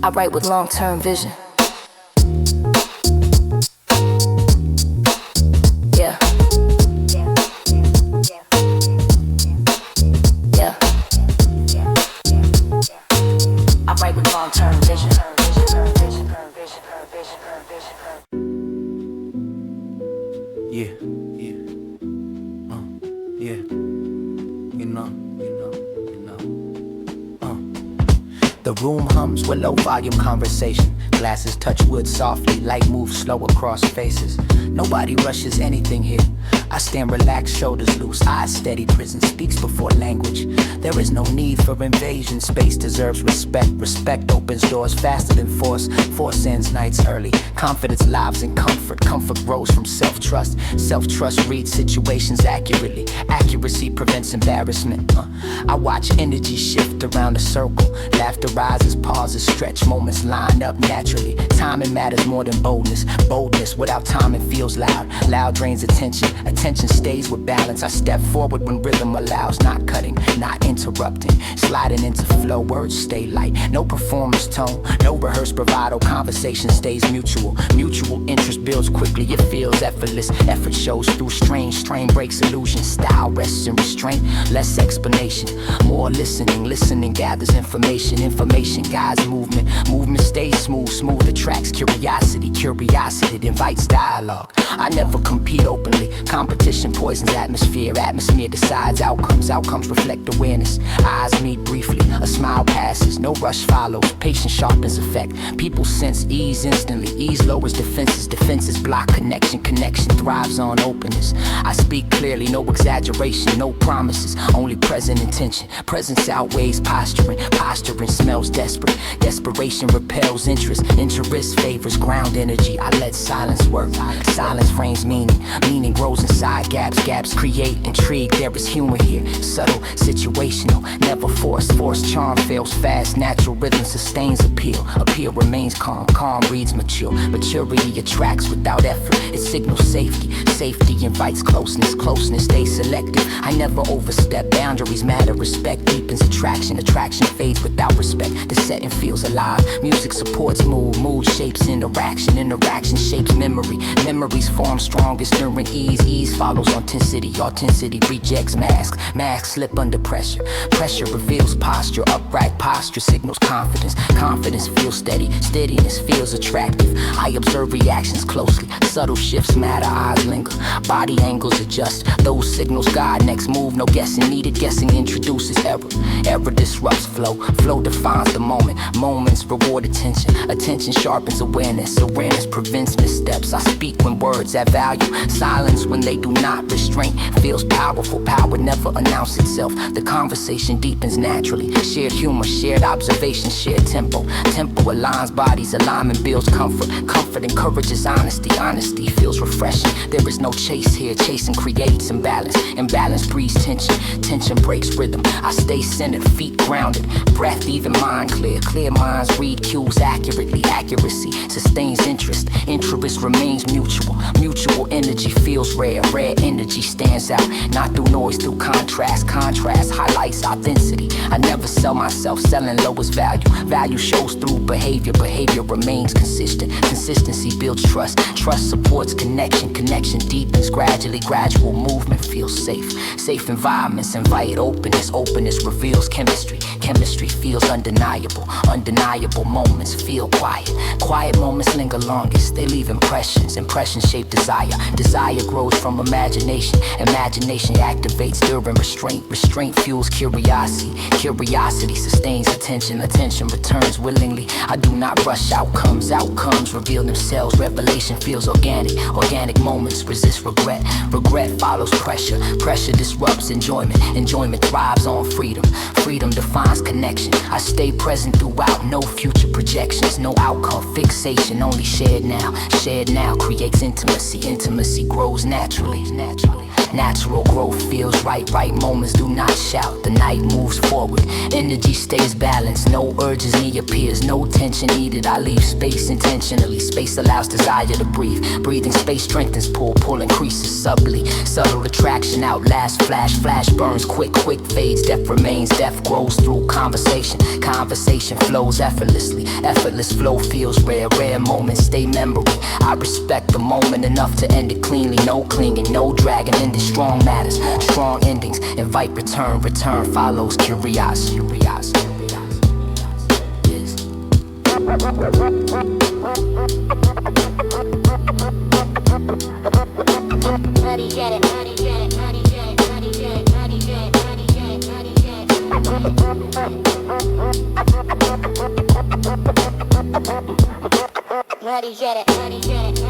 I write with long-term vision. Yeah. Yeah. I write with long-term vision. Yeah, yeah, yeah. You know. The room hums with low volume conversation. Glasses touch wood softly, light moves slow across faces. Nobody rushes anything here. I stand relaxed, shoulders loose, eyes steady. Prison speaks before language. There is no need for invasion. Space deserves respect. Respect opens doors faster than force. Force ends nights early. Confidence lives in comfort. Comfort grows from self-trust. Self-trust reads situations accurately. Accuracy prevents embarrassment. I watch energy shift around a circle. Laughter rises, pauses, stretch. Moments line up naturally. Timing matters more than boldness. Boldness without timing feels loud. Loud drains attention. Attention stays with balance. I step forward when rhythm allows. Not cutting, not interrupting. Sliding into flow, words stay light. No performance tone, no rehearsed bravado. Conversation stays mutual. Mutual interest builds quickly. It feels effortless. Effort shows through strain. Strain breaks illusion. Style rests in restraint. Less explanation, more listening. Listening gathers information. Information guides movement. Movement stays smooth. Smooth attracts curiosity. Curiosity it invites dialogue. I never compete openly. Competition poisons atmosphere. Atmosphere decides outcomes. Outcomes reflect awareness. Eyes meet briefly. A smile passes. No rush follows. Patience sharpens effect. People sense ease instantly. Ease lowers defenses. Defenses block connection. Connection thrives on openness. I speak clearly. No exaggeration. No promises. Only present intention. Presence outweighs posturing. Posturing smells desperate. Desperation repels interest. Interest favors ground energy. I let silence work. Silence frames meaning. Meaning grows inside gaps. Gaps create intrigue. There is humor here. Subtle, situational, never forced. Forced charm fails fast. Natural rhythm sustains appeal. Appeal remains calm. Calm reads mature. Maturity attracts without effort. It signals safety. Safety invites closeness. Closeness stays selective. I never overstep. Boundaries matter. Respect deepens attraction. Attraction fades without respect. The setting feels alive. Music supports mood. Mood shapes interaction. Interaction shapes memory. Memories form strongest during ease. Ease follows authenticity. Authenticity rejects masks. Masks slip under pressure. Pressure reveals posture. Upright posture signals confidence. Confidence feels steady. Steadiness feels attractive. I observe reactions closely. Subtle shifts matter. Eyes linger. Body angles adjust. Those signals guide next move. No guessing needed. Guessing introduces error. Error disrupts flow. Flow defines the moment. Moments reward attention. Attention sharpens awareness. Awareness prevents missteps. I speak when words add value. Silence when they do not. Restraint feels powerful. Power never announces itself. The conversation deepens naturally. Shared humor, shared observation, shared tempo. Tempo aligns bodies. Alignment builds comfort. Comfort encourages honesty. Honesty feels refreshing. There is no chase here. Chasing creates imbalance. Imbalance breeds tension. Tension breaks rhythm. I stay centered, feet grounded. Breath even mind clear. Clear minds read cues accurately. Accuracy sustains interest. Interest remains mutual. Mutual energy feels rare. Rare energy stands out. Not through noise, through contrast. Contrast highlights authenticity. I never sell myself. Selling lowers value. Value shows through behavior. Behavior remains consistent. Consistency builds trust. Trust supports connection. Connection deepens gradually. Gradual movement feels safe. Safe environments invite openness. Openness reveals chemistry. Chemistry feels undeniable. Undeniable moments feel quiet. Quiet moments linger longest. They leave impressions. Impressions shape desire. Desire grows from imagination. Imagination activates during restraint. Restraint fuels curiosity. Curiosity sustains attention. Attention returns willingly. I do not rush outcomes. Outcomes reveal themselves. Revelation feels organic. Organic moments resist regret. Regret follows pressure. Pressure disrupts enjoyment. Enjoyment thrives on freedom. Freedom defines connection. I stay present throughout. No future projections. No outcome fixation. Only shared now. Shared now creates intimacy. Intimacy grows naturally. Natural growth feels right. Right moments do not shout. The night moves forward. Energy stays balanced. No urgency appears. No tension needed. I leave space intentionally. Space allows desire to breathe. Breathing space strengthens pull. Pull increases subtly. Subtle attraction outlasts flash. Flash burns quick. Quick fades. Depth remains. Depth grows through conversation. Conversation flows effortlessly. Effortless flow feels rare. Rare moments stay memory. I respect the moment enough to end it cleanly. No clinging. No dragging into strong matters. Strong endings invite return. Return follows curiosity. Ready, get it, ready, get it.